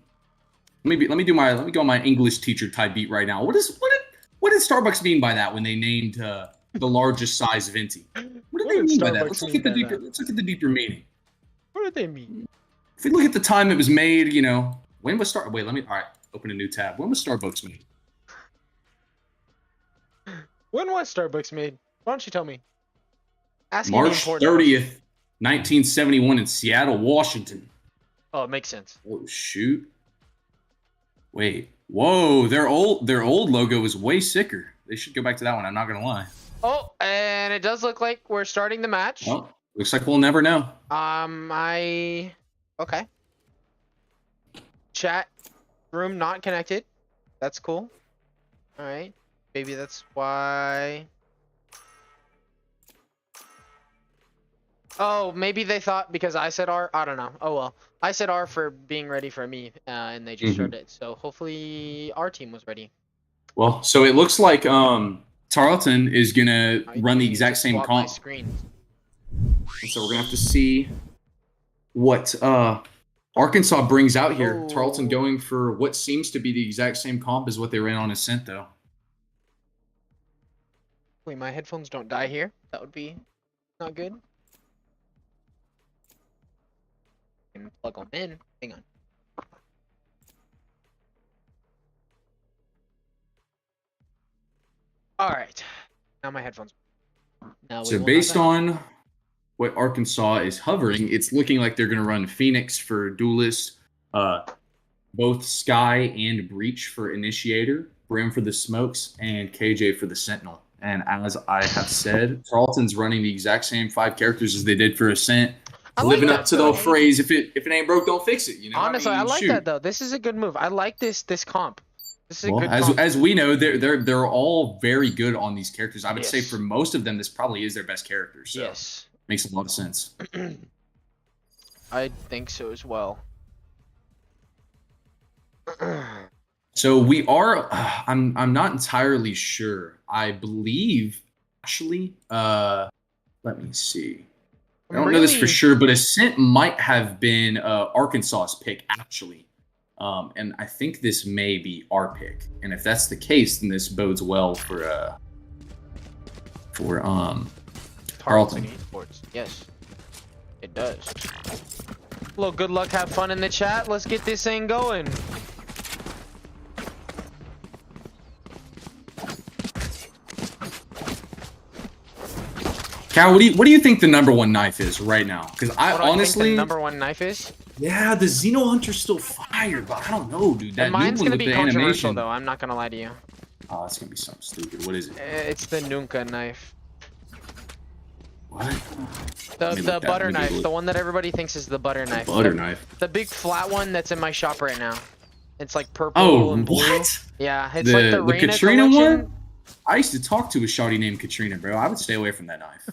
Let me go on my English teacher type beat right now. What did Starbucks mean by that when they named the largest size venti? What did they mean by that? Let's look at the deeper meaning. what did they mean? If we look at the time it was made, you know, When was Star? Wait, let me. All right, open a new tab. When was Starbucks made? When was Starbucks made? Why don't you tell me? Asking the March important questions. 30th, 1971 in Seattle, Washington. Oh, it makes sense. Oh shoot! Wait, whoa! Their old logo is way sicker. They should go back to that one. I'm not gonna lie. Oh, and it does look like we're starting the match. Well, looks like we'll never know. Okay. Chat room not connected. That's cool. All right. Maybe that's why. Oh, maybe they thought because I said R. I don't know. Oh well. I said R for being ready for me, and they just showed it. So hopefully our team was ready. Well, so it looks like Tarleton is gonna I run the need exact to same swap my comp. screen. And so we're gonna have to see what Arkansas brings out here. Oh. Tarleton going for what seems to be the exact same comp as what they ran on Ascent, though. Wait, my headphones don't die here. That would be not good. And plug them in. Hang on. All right. Now my headphones. Now So based on what Arkansas is hovering, it's looking like they're going to run Phoenix for Duelist, both Sky and Breach for Initiator, Brim for the Smokes, and KJ for the Sentinel. And as I have said, Tarleton's running the exact same 5 characters as they did for Ascent, living up to the phrase, if it ain't broke, don't fix it. You know, honestly, I like shoot. that though. This is a good move. I like this comp. This is a Well, good comp. as we know, they're all very good on these characters. I would say Yes. for most of them, this probably is their best character. So Yes. makes a lot of sense. I think so as well. So we are. I'm not entirely sure. I believe actually. Let me see. I don't know this for Really? sure, but Ascent might have been Arkansas's pick actually, and I think this may be our pick. And if that's the case, then this bodes well for Texan Tarleton. Esports. Yes, it does. Well, good luck. Have fun in the chat. Let's get this thing going. Cal, what do you think the #1 knife is right now? Because I What do I think honestly, the #1 knife is. yeah, the Xeno Hunter's still fire, but I don't know, dude. That And new mine's one gonna with be the controversial animation. though. I'm not gonna lie to you. Oh, it's gonna be something stupid. What is it? It's the Nunca knife. What? The Let me look that- butter let me knife. look. The one that everybody thinks is the butter knife. Butter knife. The big flat one that's in my shop right now. It's like purple Oh, and blue. what? Yeah, it's like the The Reina Katrina collection. one? I used to talk to a shawty named Katrina, bro. I would stay away from that knife.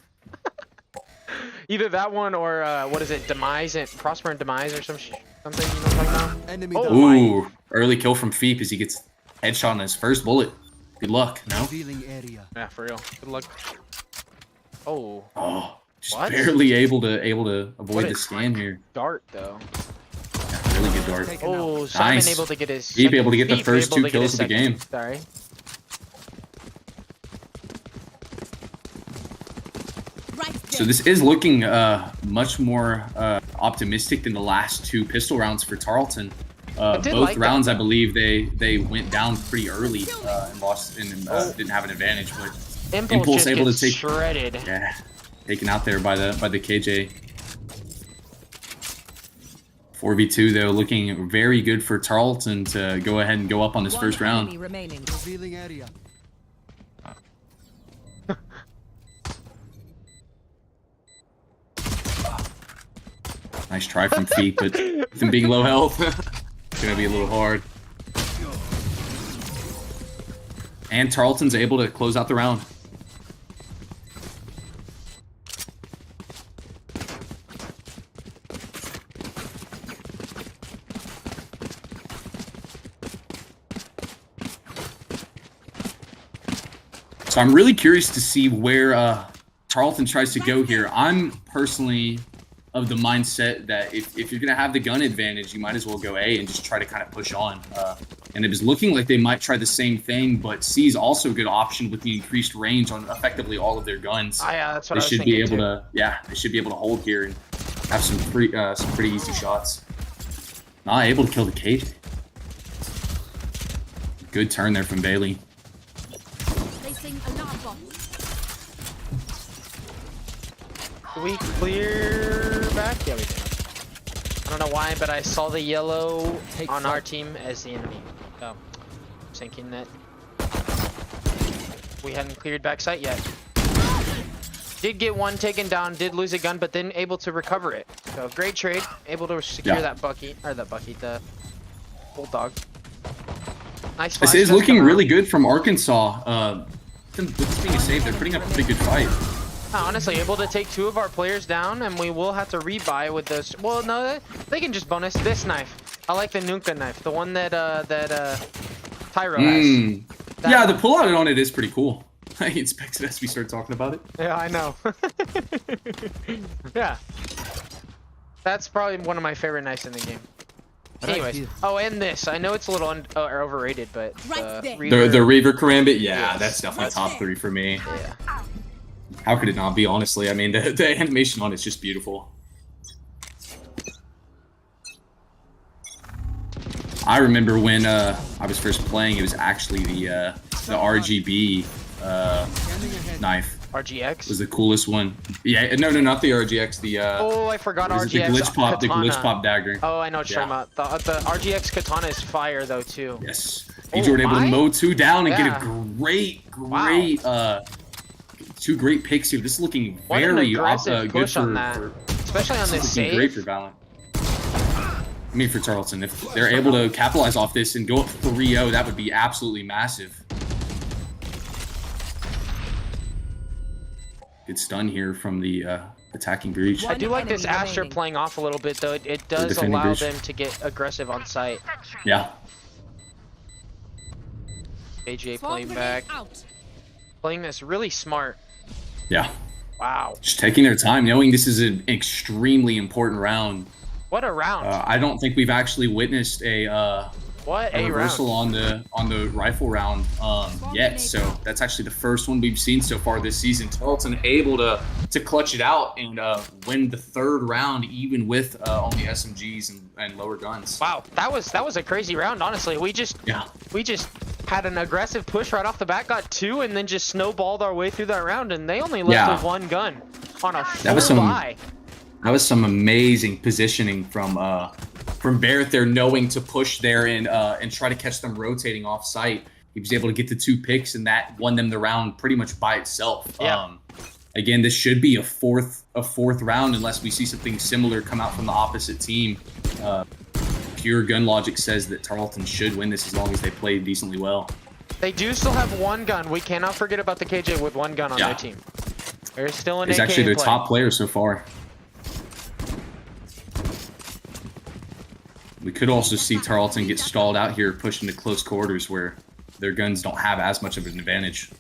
Either that one or what is it? Demise and Prosper and Demise or something. You know what I'm talking about? Enemy Oh, down. my. Ooh, early kill from Feep as he gets headshot on his first bullet. Good luck. No? Revealing area. Yeah, for real. Good luck. Oh, Oh, just What? barely able to avoid What the is- scan here. dart though. Yeah, really good dart. Taken out. Oh, Simon Nice. able to get his. Feep second- able to get the Feep first able 2 to get his kills of the second. game. Sorry. Right So this is looking much more optimistic than the last 2 pistol rounds for Tarleton. I did Both like that, rounds, I though. believe they went down pretty early and lost and didn't have an advantage. But Impulse just able to gets take- shredded. yeah, taken out there by the KJ. 4v2 though, looking very good for Tarleton to go ahead and go up on this first round. remaining. Revealing area. Nice try from Feet, but with him being low health, it's gonna be a little hard. And Tarleton's able to close out the round. So I'm really curious to see where Tarleton tries to go here. I'm personally of the mindset that if you're going to have the gun advantage, you might as well go A and just try to kind of push on. And it was looking like they might try the same thing, but C is also a good option with the increased range on effectively all of their guns. Yeah, that's what They I was should be thinking able too. to, yeah, they should be able to hold here and have some pretty easy shots. Not able to kill the KJ. Good turn there from Bailey. Placing alarm bomb. Do we clear back? Yeah, we did. I don't know why, but I saw the yellow on our team as the enemy. So, thinking that we hadn't cleared back site yet. Did get one taken down, did lose a gun, but then able to recover it. So great trade, able to secure that Bucky, or the Bucky, the Bulldog. Nice. This is looking really good from Arkansas. With this being a save, they're putting up a pretty good fight. Honestly, able to take 2 of our players down, and we will have to rebuy with this. Well, no, they can just bonus this knife. I like the Nuka knife, the one that Tyro has. Yeah, the pullout on it is pretty cool. I expected as we start talking about it. Yeah, I know. Yeah. That's probably one of my favorite knives in the game. Anyways, oh, and this. I know it's a little overrated, but Right the Reaver Karambit, yeah, Yes. that's definitely top 3 for me. yeah. How could it not be, honestly? I mean, the animation on it's just beautiful. I remember when I was first playing, it was actually the RGB knife. RGX Was the coolest one. Yeah, no, not the RGX. The oh, I forgot RGX. the glitch pop, the katana. glitch pop dagger. Oh, I know what you're talking about. The RGX katana is fire though too. Yes. Oh, Jordan able to mow 2 down and get Yeah. a great 2 great picks here. This is looking What an very aggressive good push for, on that, especially on this this is looking great for save. Valorant. I mean, for Tarleton, if they're able to capitalize off this and go up 3-0, that would be absolutely massive. Good stun here from the attacking breach. I do like this enemy Asher remaining. playing off a little bit though. It does defending allow breach. them to get aggressive on site. Yeah. AJ Swarm playing grenade back, out. playing this really smart. Yeah. Wow, Just taking their time, knowing this is an extremely important round. what a round! I don't think we've actually witnessed a What a reversal round! on the rifle round yet. So that's actually the first one we've seen so far this season. Tarleton able to clutch it out and win the 3rd round, even with only SMGs and lower guns. Wow, that was a crazy round. Honestly, we just had an aggressive push right off the bat, got 2, and then just snowballed our way through that round. And they only left with 1 gun on a full buy. That was some amazing positioning from Barrett there, knowing to push there and try to catch them rotating off site. He was able to get the 2 picks, and that won them the round pretty much by itself. Yeah. Again, this should be a fourth round unless we see something similar come out from the opposite team. Pure gun logic says that Tarleton should win this as long as they play decently well. They do still have 1 gun. We cannot forget about the KJ with 1 gun on their team. There's still an He's AK actually in their play. top player so far. We could also see Tarleton get stalled out here, pushed into close quarters where their guns don't have as much of an advantage.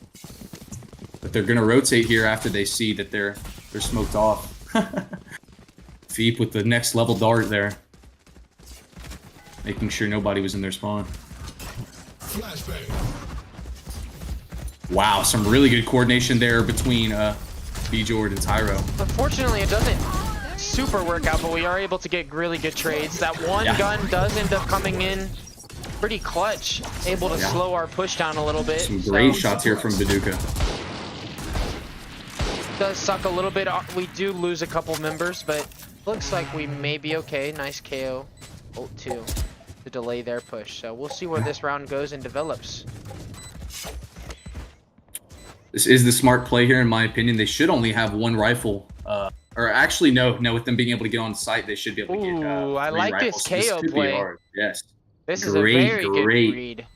But they're going to rotate here after they see that they're smoked off. Veep with the next level dart there, making sure nobody was in their spawn. Flashbang. Wow, some really good coordination there between B-Jord and Tyro. Unfortunately, it doesn't super work out, but we are able to get really good trades. That 1 gun does end up coming in pretty clutch, able to slow our push down a little bit. Some great shots here from Baduka. Does suck a little bit. We do lose a couple members, but looks like we may be okay. Nice KO. Ult 2 to delay their push. So we'll see where this round goes and develops. This is the smart play here, in my opinion. They should only have 1 rifle. Or actually, no. With them being able to get on site, they should be able to get Ooh, I 3 like rifles. this KO could be play. hard. Yes. This is a very good read.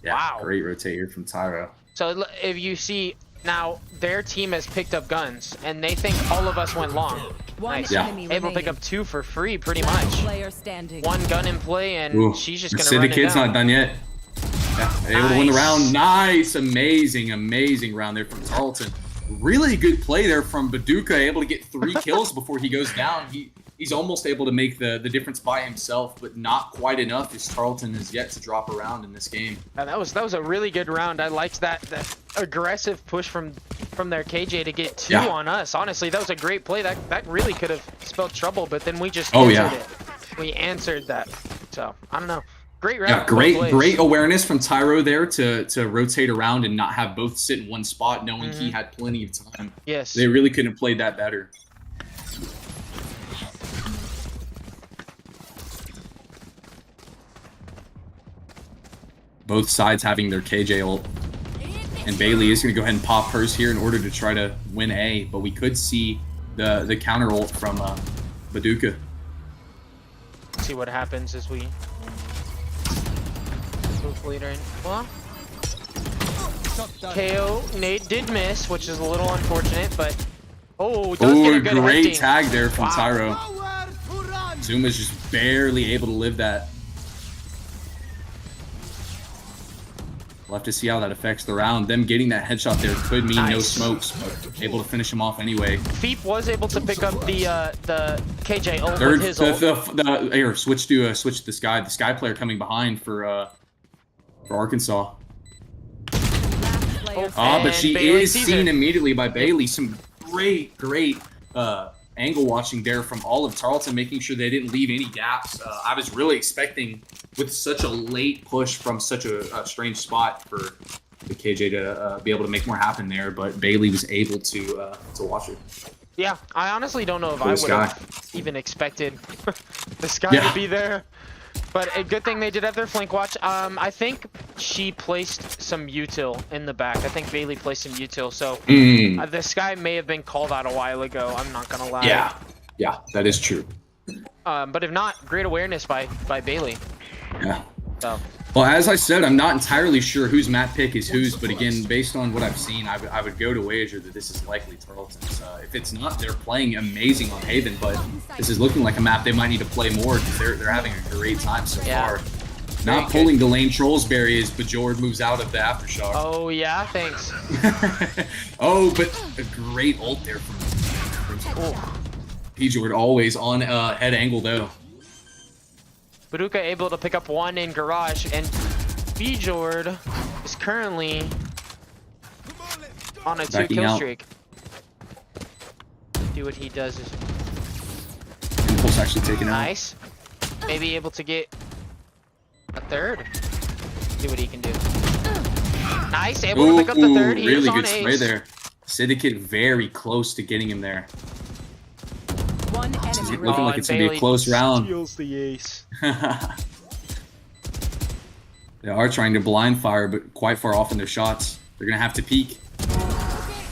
Yeah, Wow. great rotate here from Tyro. So if you see now, their team has picked up guns, and they think all of us went long. One Nice. enemy Able to pick remaining. up 2 for free, pretty Last much. player standing. 1 gun in play, and Ooh, she's just gonna City run it Kid's down. not done yet. Yeah, able to win the Nice. round. Nice, amazing round there from Tarleton. Really good play there from Baduka, able to get 3 kills before he goes down. He's almost able to make the difference by himself, but not quite enough as Tarleton is yet to drop around in this game. And that was a really good round. I liked that aggressive push from their KJ to get 2 on us. Honestly, that was a great play. That really could have spelled trouble, but then we just answered it. We answered that. So I don't know. Great round. Yeah, both ways. great awareness from Tyro there to rotate around and not have both sit in one spot, knowing he had plenty of time. Yes. They really couldn't have played that better. Both sides having their KJ ult. And Bailey is going to go ahead and pop hers here in order to try to win A, but we could see the counter ult from Baduka. See what happens as we move later in. Well, KO Nate did miss, which is a little unfortunate, but does get a good great hunting. tag there from Tyro. Nowhere to run. Zuma's just barely able to live that. We'll have to see how that affects the round. Them getting that headshot there could mean no Nice. smokes, but able to finish him off anyway. Feep was able to pick up the KJ ult with his ult. Here, switch to the Sky player coming behind for Arkansas. Last player But she Bailey is sees seen it. immediately by Bailey. Some great angle watching there from all of Tarleton, making sure they didn't leave any gaps. I was really expecting, with such a late push from such a strange spot, for the KJ to be able to make more happen there, but Bailey was able to watch it. Yeah, I honestly don't know if For I the would have even expected the Sky Yeah. to be there. But a good thing they did have their flank watch. I think she placed some util in the back. I think Bailey placed some util, so the Sky may have been called out a while ago. I'm not gonna lie. Yeah, that is true. But if not, great awareness by Bailey. Yeah. So Well, as I said, I'm not entirely sure whose map pick is whose, but again, based on what I've seen, I would go to wager that this is likely Tarleton's. If it's not, they're playing amazing on Haven, but this is looking like a map they might need to play more because they're having a great time so Yeah. far. Not pulling the lane Trollsberry as Bajord moves out of the Aftershock. oh yeah, thanks. But a great ult there from Bajord, always on head angle though. Baduka able to pick up one in garage, and Bjord is currently on a 2 Backing kill out. streak. Do what he does is Impulse actually taken out. nice. Maybe able to get a third. See what he can do. Nice, able to pick up the third. He is Really on good spray ace. there. Syndicate very close to getting him there. One enemy Looking remaining. like it's gonna be a close round. Steals the ace. They are trying to blind fire, but quite far off in their shots. They're gonna have to peek.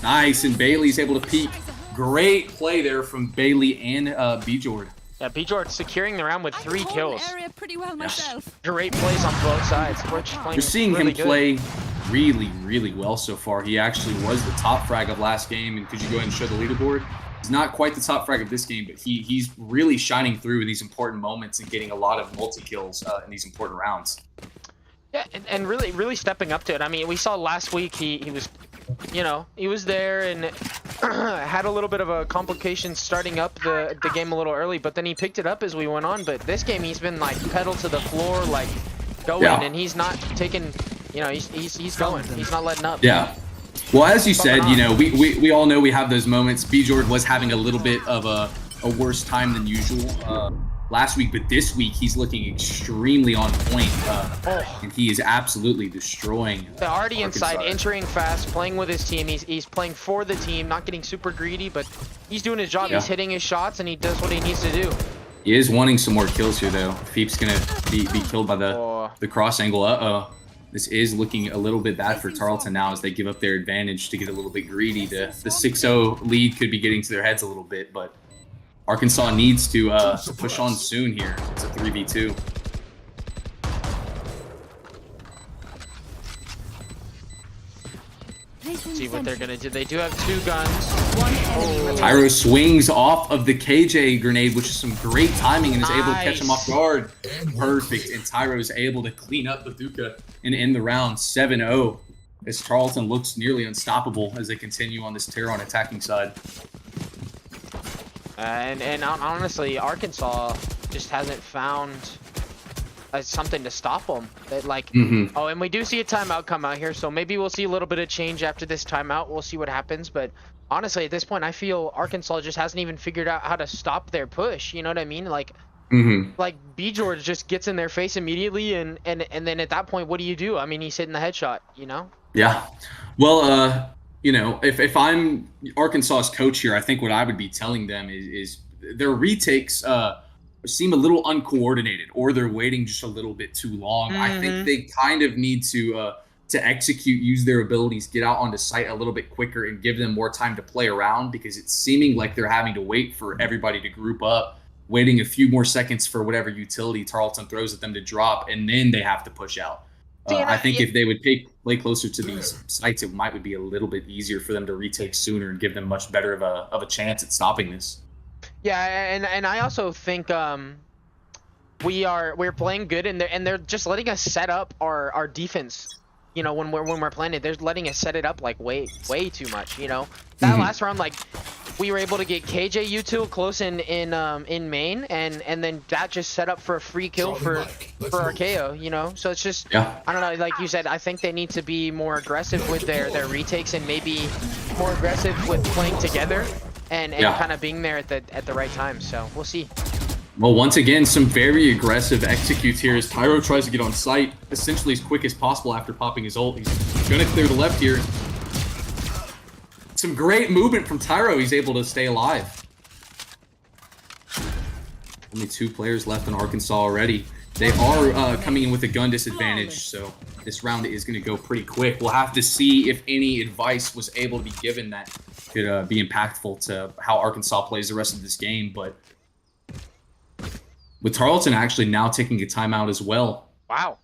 Nice, and Bailey's able to peek. Great play there from Bailey and Bjord. Yeah, Bjord securing the round with 3 I hold kills. the area pretty well myself. Great plays on both sides. We're just playing You're seeing really him good. play really, really well so far. He actually was the top frag of last game, and could you go ahead and show the leaderboard? He's not quite the top frag of this game, but he's really shining through in these important moments and getting a lot of multi-kills in these important rounds. Yeah, and really stepping up to it. I mean, we saw last week he was, he was there and had a little bit of a complication starting up the game a little early, but then he picked it up as we went on. But this game he's been like pedal to the floor, like going, and he's not taking, he's going. He's not letting up. Yeah. Well, as you said, we all know we have those moments. Bjord was having a little bit of a worse time than usual last week, but this week he's looking extremely on point, and he is absolutely destroying. They're already inside, Arkansas. entering fast, playing with his team. He's playing for the team, not getting super greedy, but he's doing his job. Yeah. He's hitting his shots, and he does what he needs to do. He is wanting some more kills here, though. Feep's gonna be killed by the cross angle. This is looking a little bit bad for Tarleton now as they give up their advantage to get a little bit greedy. The 6-0 lead could be getting to their heads a little bit, but Arkansas needs to push on soon here. It's a 3v2. See what they're gonna do. They do have 2 guns. One enemy remaining. Tyro swings off of the KJ grenade, which is some great timing, and is able to catch him off guard. Perfect, and Tyro is able to clean up Baduka and end the round 7-0 as Tarleton looks nearly unstoppable as they continue on this tear on attacking side. And honestly, Arkansas just hasn't found something to stop them. That Oh, and we do see a timeout come out here, so maybe we'll see a little bit of change after this timeout. We'll see what happens, but honestly, at this point, I feel Arkansas just hasn't even figured out how to stop their push. You know what I mean? Like, Like B George just gets in their face immediately, and then at that point, what do you do? I mean, he's hitting the headshot, you know. Yeah. Well, you know, if I'm Arkansas's coach here, I think what I would be telling them is their retakes seem a little uncoordinated, or they're waiting just a little bit too long. I think they kind of need to execute, use their abilities, get out onto site a little bit quicker, and give them more time to play around, because it's seeming like they're having to wait for everybody to group up, waiting a few more seconds for whatever utility Tarleton throws at them to drop, and then they have to push out. I think if they would play closer to these sites, it would be a little bit easier for them to retake sooner and give them much better of a chance at stopping this. Yeah, and I also think we're playing good, and they're just letting us set up our defense. You know, when we're playing it, they're letting us set it up like way too much. You know, that last round, like, we were able to get KJ util close in main, and then that just set up for a free kill for Archaeo. You know, so it's just, I don't know, like you said, I think they need to be more aggressive with their retakes, and maybe more aggressive with playing together, and kind of being there at the right time. So we'll see. Well, once again, some very aggressive executes here as Tyro tries to get on site essentially as quick as possible after popping his ult. He's going to clear the left here. Some great movement from Tyro. He's able to stay alive. Only 2 players left in Arkansas already. They are coming in with a gun disadvantage, so this round is going to go pretty quick. We'll have to see if any advice was able to be given that could be impactful to how Arkansas plays the rest of this game, but with Tarleton actually now taking a timeout as well. Wow.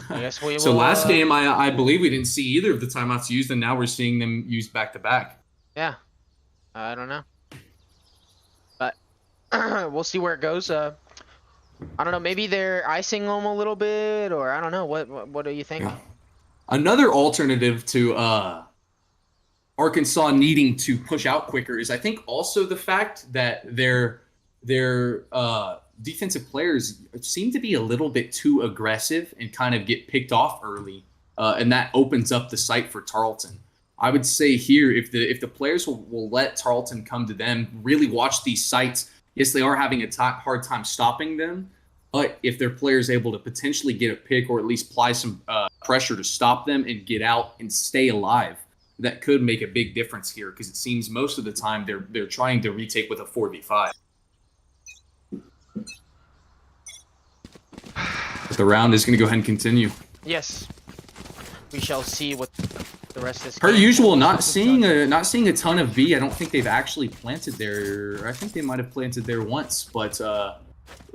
I guess we will, so last game, I believe we didn't see either of the timeouts used, and now we're seeing them used back to back. Yeah. I don't know. But we'll see where it goes. I don't know. Maybe they're icing them a little bit, or I don't know. What do you think? Yeah. Another alternative to Arkansas needing to push out quicker is, I think, also the fact that their defensive players seem to be a little bit too aggressive and kind of get picked off early, and that opens up the site for Tarleton. I would say here, if the players will let Tarleton come to them, really watch these sites. Yes, they are having a hard time stopping them, but if their players able to potentially get a pick, or at least apply some pressure to stop them and get out and stay alive, that could make a big difference here, because it seems most of the time they're trying to retake with a 4v5. But the round is going to go ahead and continue. Yes. We shall see what the rest of this Per game usual, not seeing a ton of B. I don't think they've actually planted there. I think they might have planted there once, but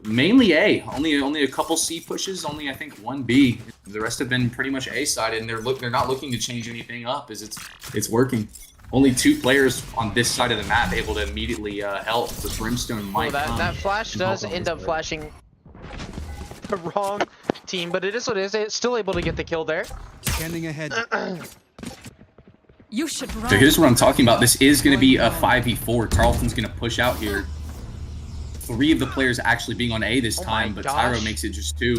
mainly A. Only a couple C pushes. Only, I think, 1 B. The rest have been pretty much A sided, and they're not looking to change anything up, as it's working. Only 2 players on this side of the map able to immediately help. The Brimstone might come. That flash does end up flashing the wrong team, but it is what it is. It's still able to get the kill there. Scanning ahead. You should run. So here's what I'm talking about. This is going to be a 5v4. Tarleton's going to push out here. 3 of the players actually being on A this time, but Tyro makes it just 2.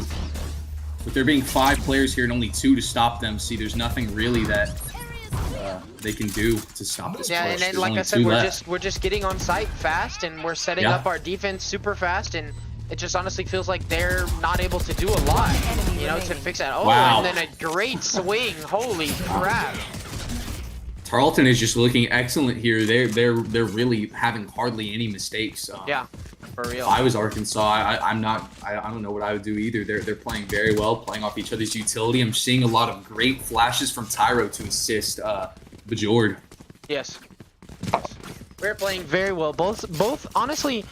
With there being 5 players here and only 2 to stop them, see, there's nothing really that they can do to stop this push. And then, There's like only I said, 2 left. we're just getting on site fast, and we're setting up our defense super fast, and it just honestly feels like they're not able to do a lot, you know, to fix that. Oh, wow. And then a great swing. Holy crap. Tarleton is just looking excellent here. They're really having hardly any mistakes. Yeah, for real. If I was Arkansas, I don't know what I would do either. They're playing very well, playing off each other's utility. I'm seeing a lot of great flashes from Tyro to assist Bajord. Yes. We're playing very well. Both honestly,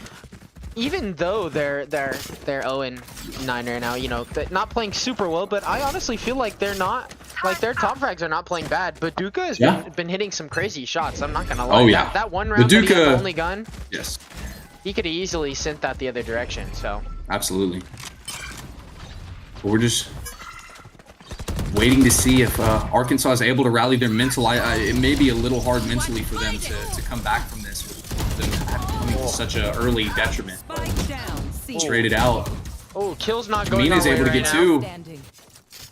even though they're 0-9 right now, you know, not playing super well, but I honestly feel like they're not. Like, their top frags are not playing bad, but Duca has been hitting some crazy shots. I'm not gonna lie. Oh yeah. That one round that he had the only gun. Yes. He could have easily sent that the other direction. So. Absolutely. But we're just waiting to see if Arkansas is able to rally their mental. It may be a little hard mentally for them to come back from this with them coming to such an early detriment. Traded out. Oh, kill's not going Mina's our able way to get right 2.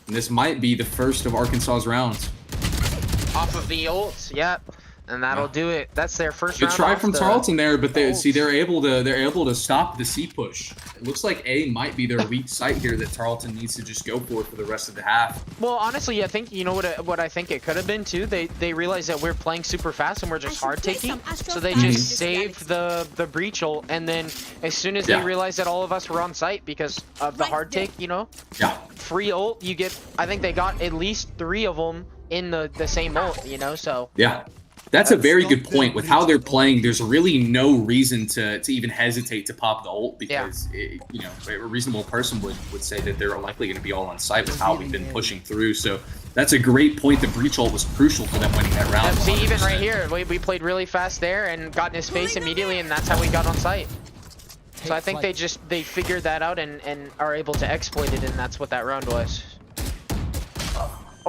And this might be the first of Arkansas's rounds. Off of the ult, yep. And that'll do it. That's their first Good round. try off from the- Tarleton there, but they're able to stop the C push. It looks like A might be their weak site here that Tarleton needs to just go for the rest of the half. Well, honestly, I think you know what I think it could have been too. They realized that we're playing super fast and we're just hard taking, so they just saved the breach ult. And then as soon as they realized that all of us were on site because of the hard take, you know, free ult, you get. I think they got at least 3 of them in the same ult, you know. So yeah. That's a very good point. With how they're playing, there's really no reason to even hesitate to pop the ult because, you know, a reasonable person would say that they're likely going to be all on site with how we've been pushing through. So that's a great point. The breach ult was crucial for them winning that round. See, even right here, we played really fast there and got in his face immediately, and that's how we got on site. So I think they figured that out and are able to exploit it, and that's what that round was.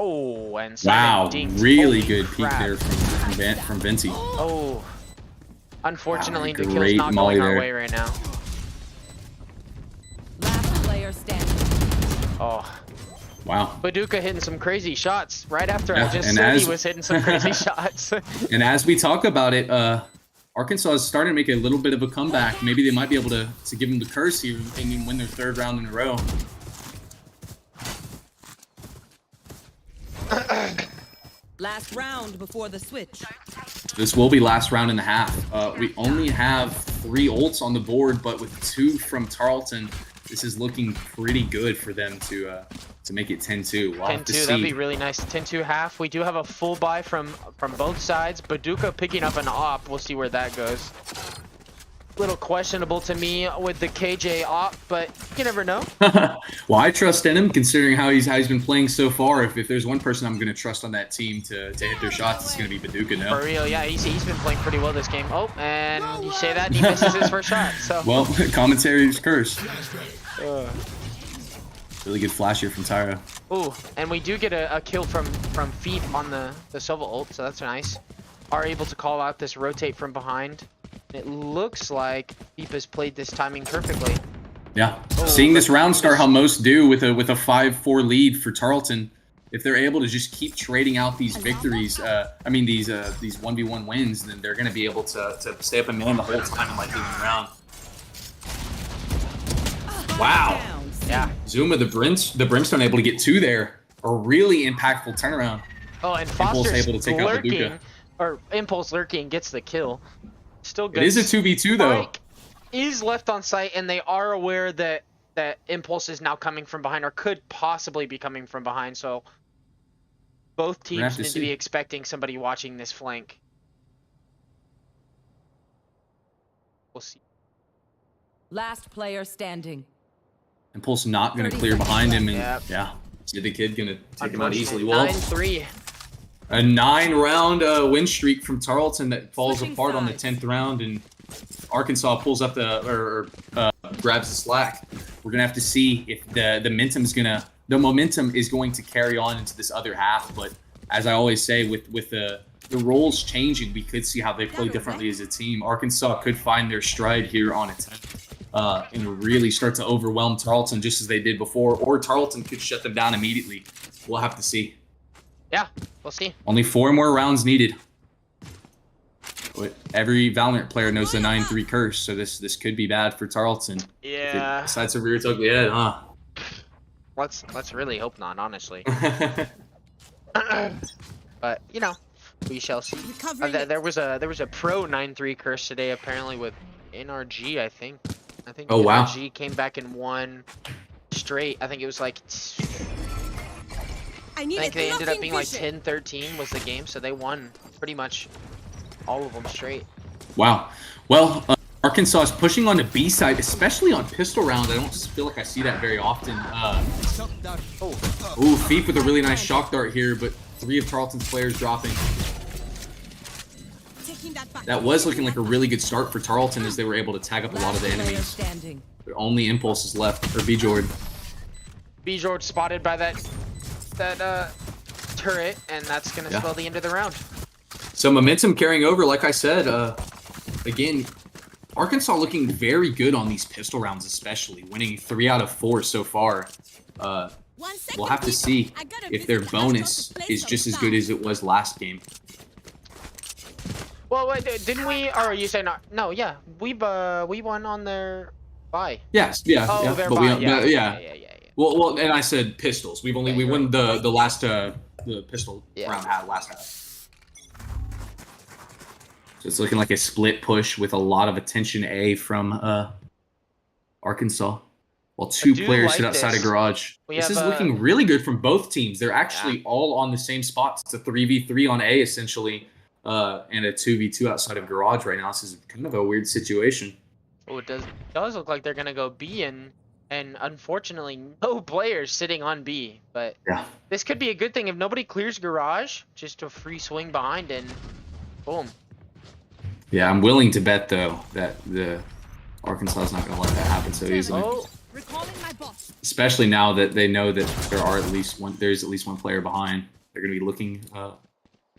Oh, and wow, dinked. really Holy good crap. peek there from Venti. Oh, unfortunately, the kill's great not molly going our there. way right now. Last player standing. Oh, Wow. Baduka hitting some crazy shots right after Yeah, I just and said he as- was hitting some crazy shots. And as we talk about it, Arkansas is starting to make a little bit of a comeback. Maybe they might be able to give them the curse here and win their 3rd round in a row. Last round before the switch. This will be last round and a half. We only have 3 ults on the board, but with 2 from Tarleton, this is looking pretty good for them to make it 10-2. We'll have to 10-2, see. that'd be really nice. 10-2 half. We do have a full buy from both sides. Baduka picking up an op. We'll see where that goes. Little questionable to me with the KJ op, but you never know. Well, I trust in him considering how he's been playing so far. If there's one person I'm going to trust on that team to hit their shots, it's going to be Baduka now. For real, yeah, he's been playing pretty well this game. Oh, and you say that, he misses his first shot. So. Well, commentary's curse. Really good flash here from Tyra. Ooh, and we do get a kill from Feet on the Sova ult, so that's nice. Are able to call out this rotate from behind. It looks like Feep has played this timing perfectly. Yeah, Oh, seeing this round start how most do with a 5-4 lead for Tarleton. If they're able to just keep trading out these victories, these 1v1 wins, then they're going to be able to stay up and man the whole time and like leading the round. Wow. Yeah. Zuma, the Brimstone able to get 2 there. A really impactful turnaround. Oh, and Impulse Foster's able to take out lurking, Baduka. or Impulse lurking gets the kill. Still good. It is a 2v2 though. Spike is left on site, and they are aware that Impulse is now coming from behind, or could possibly be coming from behind. So both teams need to be expecting somebody watching this flank. We'll see. Last player standing. Impulse not going to clear behind him, and Yep. yeah, see the kid going to take him out easily. Well, 9-3. a 9-round win streak from Tarleton that falls Switching apart on the sides. 10th round, and Arkansas pulls up grabs the slack. We're gonna have to see if the momentum is going to carry on into this other half. But as I always say, with the roles changing, we could see how they play differently as a team. Arkansas could find their stride here on a 10th and really start to overwhelm Tarleton just as they did before, or Tarleton could shut them down immediately. We'll have to see. Yeah, we'll see. Only 4 more rounds needed. But every Valorant player knows the 9-3 curse, so this could be bad for Tarleton. Yeah. Besides a rear its ugly head, huh? Let's really hope not, honestly. But you know, we shall see. There was a pro 9-3 curse today apparently with NRG. I think Oh, wow. NRG came back and won straight. I think it was like I think they ended up being like 10-13 was the game, so they won pretty much all of them straight. Wow. Well, Arkansas is pushing on the B side, especially on pistol rounds. I don't feel like I see that very often. Ooh, Feet with a really nice shock dart here, but 3 of Tarleton's players dropping. That was looking like a really good start for Tarleton as they were able to tag up a lot of the enemies. But only Impulses left for B-Jord. B-Jord spotted by that turret, and that's gonna spell the end of the round. So momentum carrying over, like I said, again, Arkansas looking very good on these pistol rounds, especially winning 3 out of 4 so far. We'll have to see if their bonus is just as good as it was last game. Well, wait, didn't we? Or you say not? No, yeah, we won on their bye. Yes, yeah, Oh, yeah. their But bye. we, Yeah, yeah. yeah. Well, and I said pistols. We Yeah, you're won the last the pistol Yeah. round had last half. So it's looking like a split push with a lot of attention A from Arkansas. While two do players like sit outside this. a garage. We This have, is looking really good from both teams. They're actually all on the same spots. It's a 3v3 on A essentially, and a 2v2 outside of garage right now. This is kind of a weird situation. Oh, it does look like they're gonna go B, and unfortunately no players sitting on B. But Yeah. this could be a good thing if nobody clears garage. Just a free swing behind and boom. Yeah, I'm willing to bet though that the Arkansas is not going to let that happen so easily. Oh, Recalling my boss. Especially now that they know that there's at least one player behind. They're going to be looking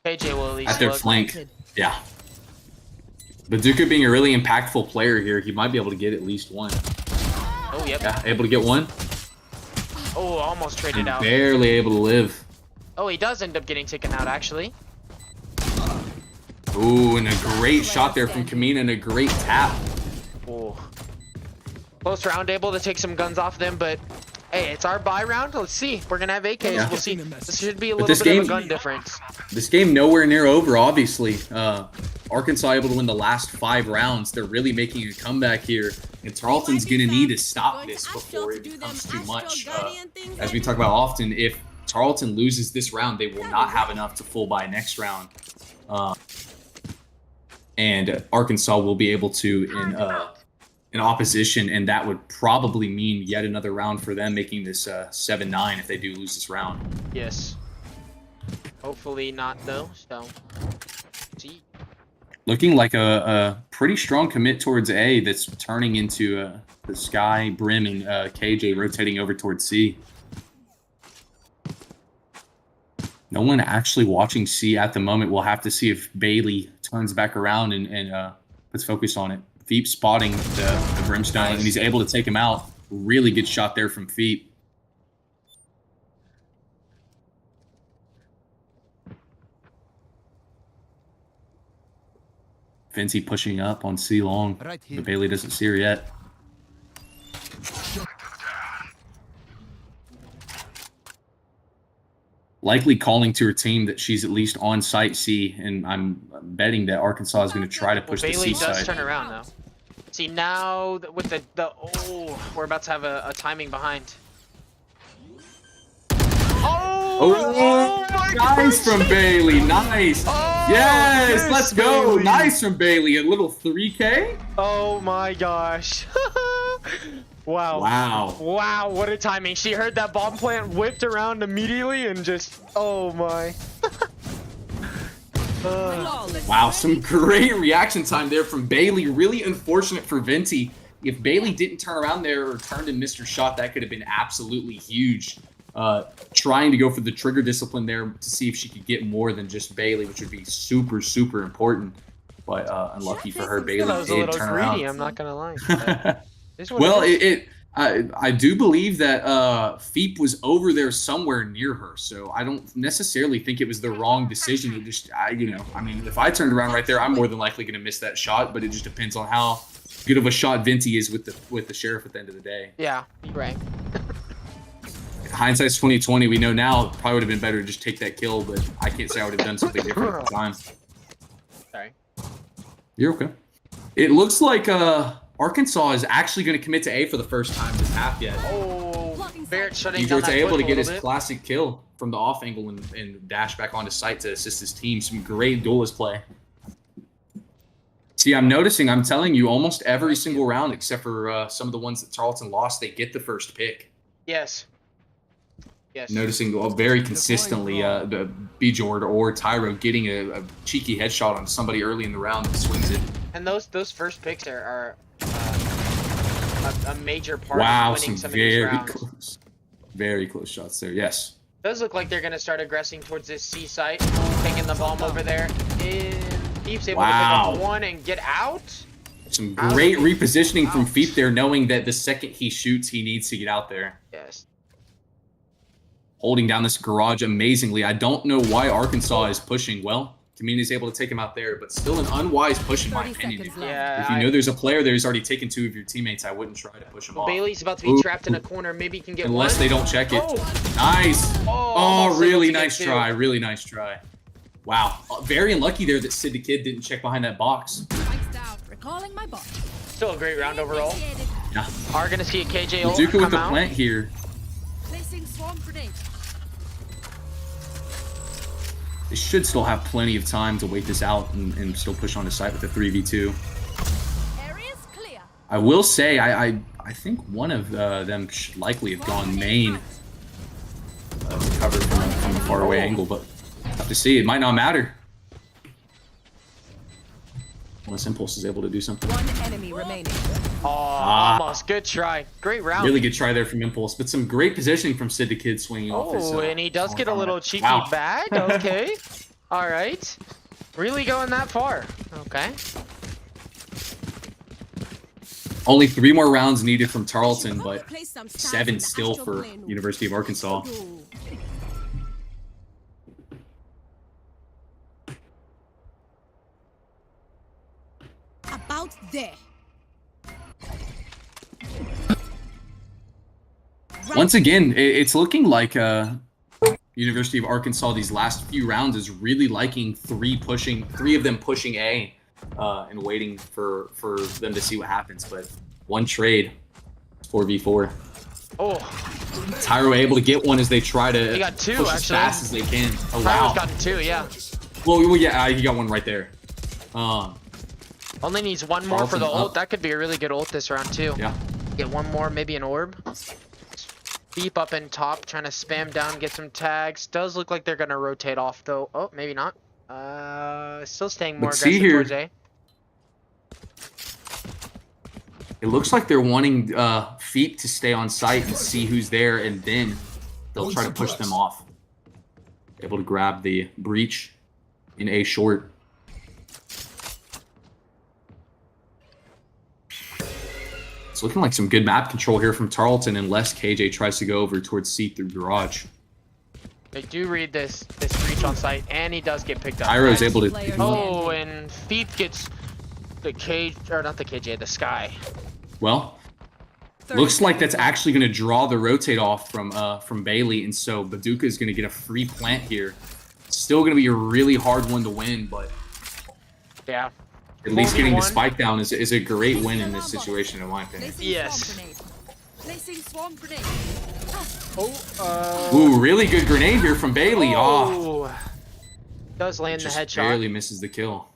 KJ will at least at their look. flank. Yeah. Bazooka being a really impactful player here, he might be able to get at least one. Oh, yep. Yeah, able to get one. Oh, almost traded out. Barely able to live. Oh, he does end up getting taken out actually. Ooh, and a great shot there from Kamina and a great tap. Oh. Close round, able to take some guns off them, but hey, it's our buy round. Let's see. We're gonna have AKs. Yeah. We'll see. This should be a But little this bit of game- a gun difference. This game nowhere near over, obviously. Arkansas able to win the last 5 rounds. They're really making a comeback here. And Tarleton's going to need to stop this before it becomes too much. As we talk about often, if Tarleton loses this round, they will not have enough to full buy next round. And Arkansas will be able to in opposition, and that would probably mean yet another round for them, making this 7-9 if they do lose this round. Yes. Hopefully not though. So, see. Looking like a pretty strong commit towards A that's turning into the Sky, Brim, and KJ rotating over towards C. No one actually watching C at the moment. We'll have to see if Bailey turns back around and puts focus on it. Feep spotting the Brimstone, and he's able to take him out. Really good shot there from Feep. Vinci pushing up on C long, Right here. but Bailey doesn't see her yet. Likely calling to her team that she's at least on site C, and I'm betting that Arkansas is going to try to push the Bailey C does side. turn around though. See now with the we're about to have a timing behind. Oh, nice from Bailey. Nice. Yes, let's go. Bailey. Nice from Bailey. A little 3K. Oh my gosh. Wow. Wow. Wow, what a timing. She heard that bomb plant, whipped around immediately, and just, oh my. Wow, some great reaction time there from Bailey. Really unfortunate for Venti. If Bailey didn't turn around there or turned and missed her shot, that could have been absolutely huge. Trying to go for the trigger discipline there to see if she could get more than just Bailey, which would be super, super important. But unlucky for her, Bailey That was a did little turn greedy, around. I'm not gonna lie. But it's what Well, it is. I do believe that Feep was over there somewhere near her, so I don't necessarily think it was the wrong decision. It just, I mean, if I turned around right there, I'm more than likely going to miss that shot. But it just depends on how good of a shot Venti is with the sheriff at the end of the day. Yeah, you're right. Hindsight's 2020. We know now it probably would have been better to just take that kill, but I can't say I would have done something different at the time. Sorry. You're okay. It looks like Arkansas is actually going to commit to A for the first time this half yet. Oh, Barrett shutting He's down that able clip to a get his little bit. classic kill from the off angle and dash back onto site to assist his team. Some great duelist play. See, I'm telling you, almost every single round except for some of the ones that Tarleton lost, they get the first pick. Yes. Yes. Noticing very consistently the Bjord or Tyro getting a cheeky headshot on somebody early in the round that swings it. And those first picks are a major part Wow, of winning some some of these very rounds. close. Very close shots there, yes. Does look like they're gonna start aggressing towards this C site, taking the bomb over there. And Deep's able to pick Wow. up one and get out. Some great repositioning from Feep there, knowing that the second he shoots, he needs to get out there. Yes. Holding down this garage amazingly. I don't know why Arkansas is pushing. Well, Kamina is able to take him out there, but still an unwise push in my 30 opinion. seconds left. Yeah. If you know there's a player there who's already taken 2 of your teammates, I wouldn't try to push him off. Bailey's about to be trapped in a corner. Maybe he can get Unless one. they don't check it. Oh. Nice. Oh, Oh, almost really able to get nice 2. try. Really nice try. Wow. Very unlucky there that Sid the Kid didn't check behind that box. Spikes down. Recalling my bot. Still a great round overall. Initiated. Yeah. Are gonna see a KJ ult Bazooka with come the out. plant here. Placing swarm grenade. They should still have plenty of time to wait this out and still push on the site with the 3v2. Area's clear. I will say, I think one of them should likely have gone main to cover from a faraway angle, but have to see. It might not matter. Unless Impulse is able to do something. One enemy remaining. Oh, almost. Good try. Great round. Really good try there from Impulse, but some great positioning from Sid the Kid swinging off his... Oh, and he does get a little cheeky Wow. bag. Okay. All right. Really going that far. Okay. Only 3 more rounds needed from Tarleton, Should but place some stars in 7 the still astral for plane. University of Arkansas. About there. Once again, it's looking like University of Arkansas these last few rounds is really liking 3 of them pushing A and waiting for them to see what happens. But one trade, 4v4. Oh, Tyro able to get one as they try to He got 2, push as actually. fast as they can. Oh Tyro's wow! gotten 2. Yeah. Well, yeah, he got one right there. Only needs 1 more for the Tarleton ult. up. That could be a really good ult this round too. Yeah. Get 1 more, maybe an orb. Deep up in top, trying to spam down, get some tags. Does look like they're gonna rotate off though. Oh, maybe not. Still staying more Let's see aggressive here. towards A. It looks like they're wanting Feet to stay on site and see who's there, and then they'll try to push them off. Able to grab the breach in A short. It's looking like some good map control here from Tarleton unless KJ tries to go over towards C through garage. They do read this breach on site, and he does get picked up. Iro's Nice. able to... Player Oh, and Feet gets the not the KJ, the Sky. Well, 30 looks like that's seconds left. actually going to draw the rotate off from Bailey, and so Baduka is going to get a free plant here. Still going to be a really hard one to win, but Yeah. at least getting the 4v1. spike down is a great win in this situation, in my opinion. Placing Yes. swarm grenade. Placing swarm grenade. Oh, Ooh, really good grenade here from Bailey. Oh, oh. Does land the just headshot. barely misses the kill.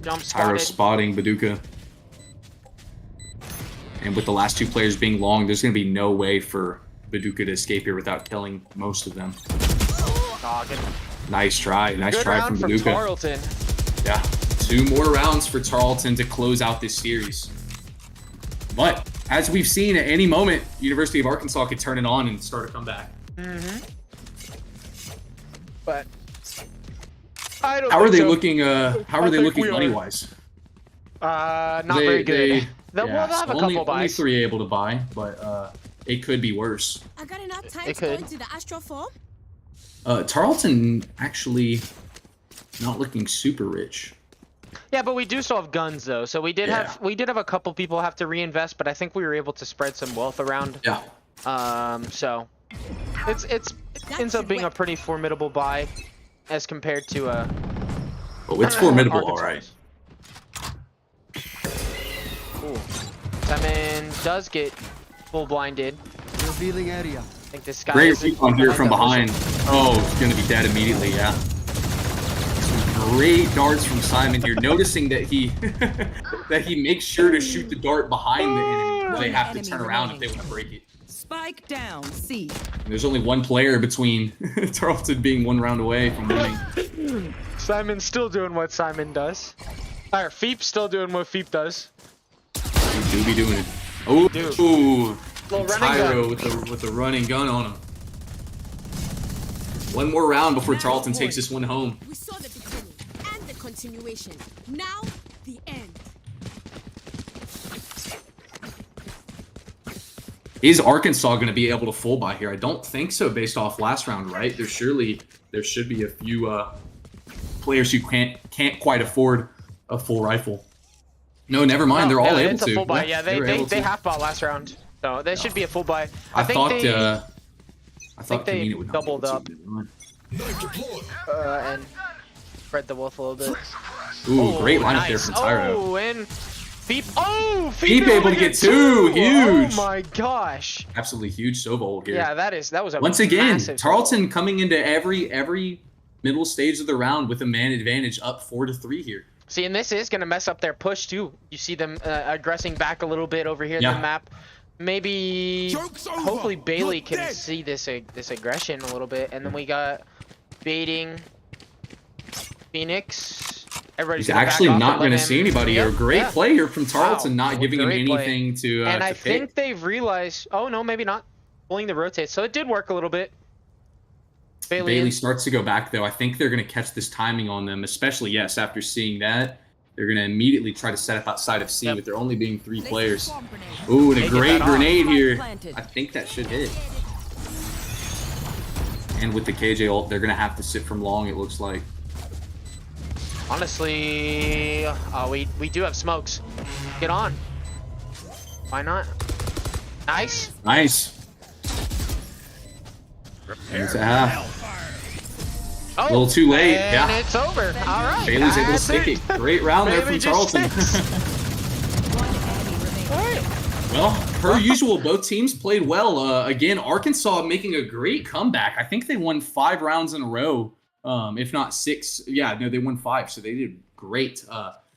Jump Tyro spotted. spotting Baduka. And with the last 2 players being long, there's going to be no way for Baduka to escape here without killing most of them. Dogging. Nice try. Nice Good try round from from Baduka. Tarleton. Yeah, 2 more rounds for Tarleton to close out this series. But as we've seen, at any moment, University of Arkansas could turn it on and start a comeback. But I don't How are think they so. looking? How are they think looking we are. money wise? Not very good. They'll have a only couple buys. 3 able to buy, but it could be worse. I got enough time It to go could. into the astral form. Tarleton actually not looking super rich. Yeah, but we do still have guns though, so we did have a couple people have to reinvest, but I think we were able to spread some wealth around. Yeah. So it ends up being a pretty formidable buy as compared to Oh, it's formidable, all Arkansas. right. Cool. Simon does get full blinded. Revealing area. I think this guy Great is recon here from that behind. vision. Oh, it's going to be dead immediately, yeah. Some great darts from Simon here, noticing that he that he makes sure to shoot the dart behind the enemy. Where they have to turn around if they want to break it. Spike down. C. And there's only 1 player between Tarleton being 1 round away from winning. Simon's still doing what Simon does. Or Feep's still doing what Feep does. He do be doing it. Oh, Dude. ooh. Little running Tyro gun. with the running gun on him. 1 more round before Tarleton takes this one home. We saw the beginning and the continuation. Now the end. Is Arkansas going to be able to full buy here? I don't think so based off last round, right? There should be a few players who can't quite afford a full rifle. No, never mind. They're all able it's to. a full buy. Yeah, they half half bought last round. So they should be a full buy. I thought they Kamina would not doubled be able up. to. Knife deployed. And spread the wolf a little bit. Ooh, great lineup there Nice. from Tyro. Oh, and Feep. Oh, Feep able to get two. Huge. Oh my gosh. Absolutely huge Sova hole here. Yeah, that was a Once again, massive Tarleton coming into every middle stage of the round with a man advantage, up 4-3 here. See, and this is gonna mess up their push too. You see them aggressing back a little bit over here in the map. Maybe, hopefully Bailey can see this aggression a little bit, and then we got baiting Phoenix. Everybody's He's actually not going to see anybody. Yep, A great play here from Tarleton, not giving him Great play. anything to And I pick. think they've realized. Oh no, maybe not. Pulling the rotate, so it did work a little bit. Bailey starts to go back though. I think they're going to catch this timing on them, especially after seeing that. They're going to immediately try to set up outside of C with there only being 3 players. Ooh, and a great grenade here. I think that should hit. And with the KJ ult, they're going to have to sit from long, it looks like. Honestly, we do have smokes. Get on. Why not? Nice. Nice. It's a half. Oh, A little too late. And it's over. All right. Bailey's able to stick it. Great round there from Tarleton. Well, per usual, both teams played well. Again, Arkansas making a great comeback. I think they won 5 rounds in a row, if not 6. Yeah, no, they won 5, so they did great.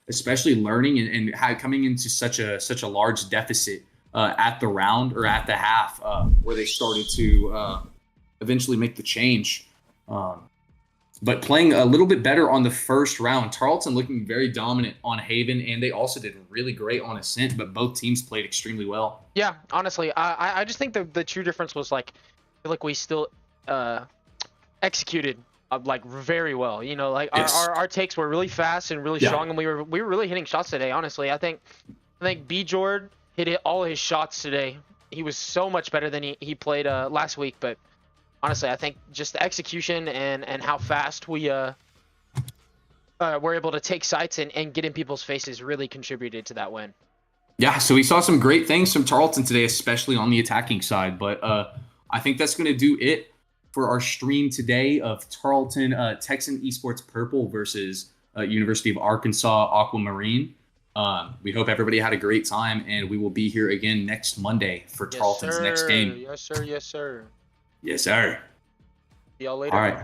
Especially learning and coming into such a large deficit at the round or at the half, where they started to eventually make the change. But playing a little bit better on the first round. Tarleton looking very dominant on Haven, and they also did really great on Ascent, but both teams played extremely well. Yeah, honestly, I just think the true difference was like, I feel like we still executed like very well. You know, like our takes were really fast and really strong, and we were really hitting shots today. Honestly, I think B Jord hit all his shots today. He was so much better than he played last week, but. Honestly, I think just the execution and how fast we were able to take sites and get in people's faces really contributed to that win. Yeah, so we saw some great things from Tarleton today, especially on the attacking side. But I think that's going to do it for our stream today of Tarleton Texan Esports Purple versus University of Arkansas Aquamarine. We hope everybody had a great time, and we will be here again next Monday for Tarleton's next game. Yes, sir. Yes, sir. Yes, sir. See y'all later. All right.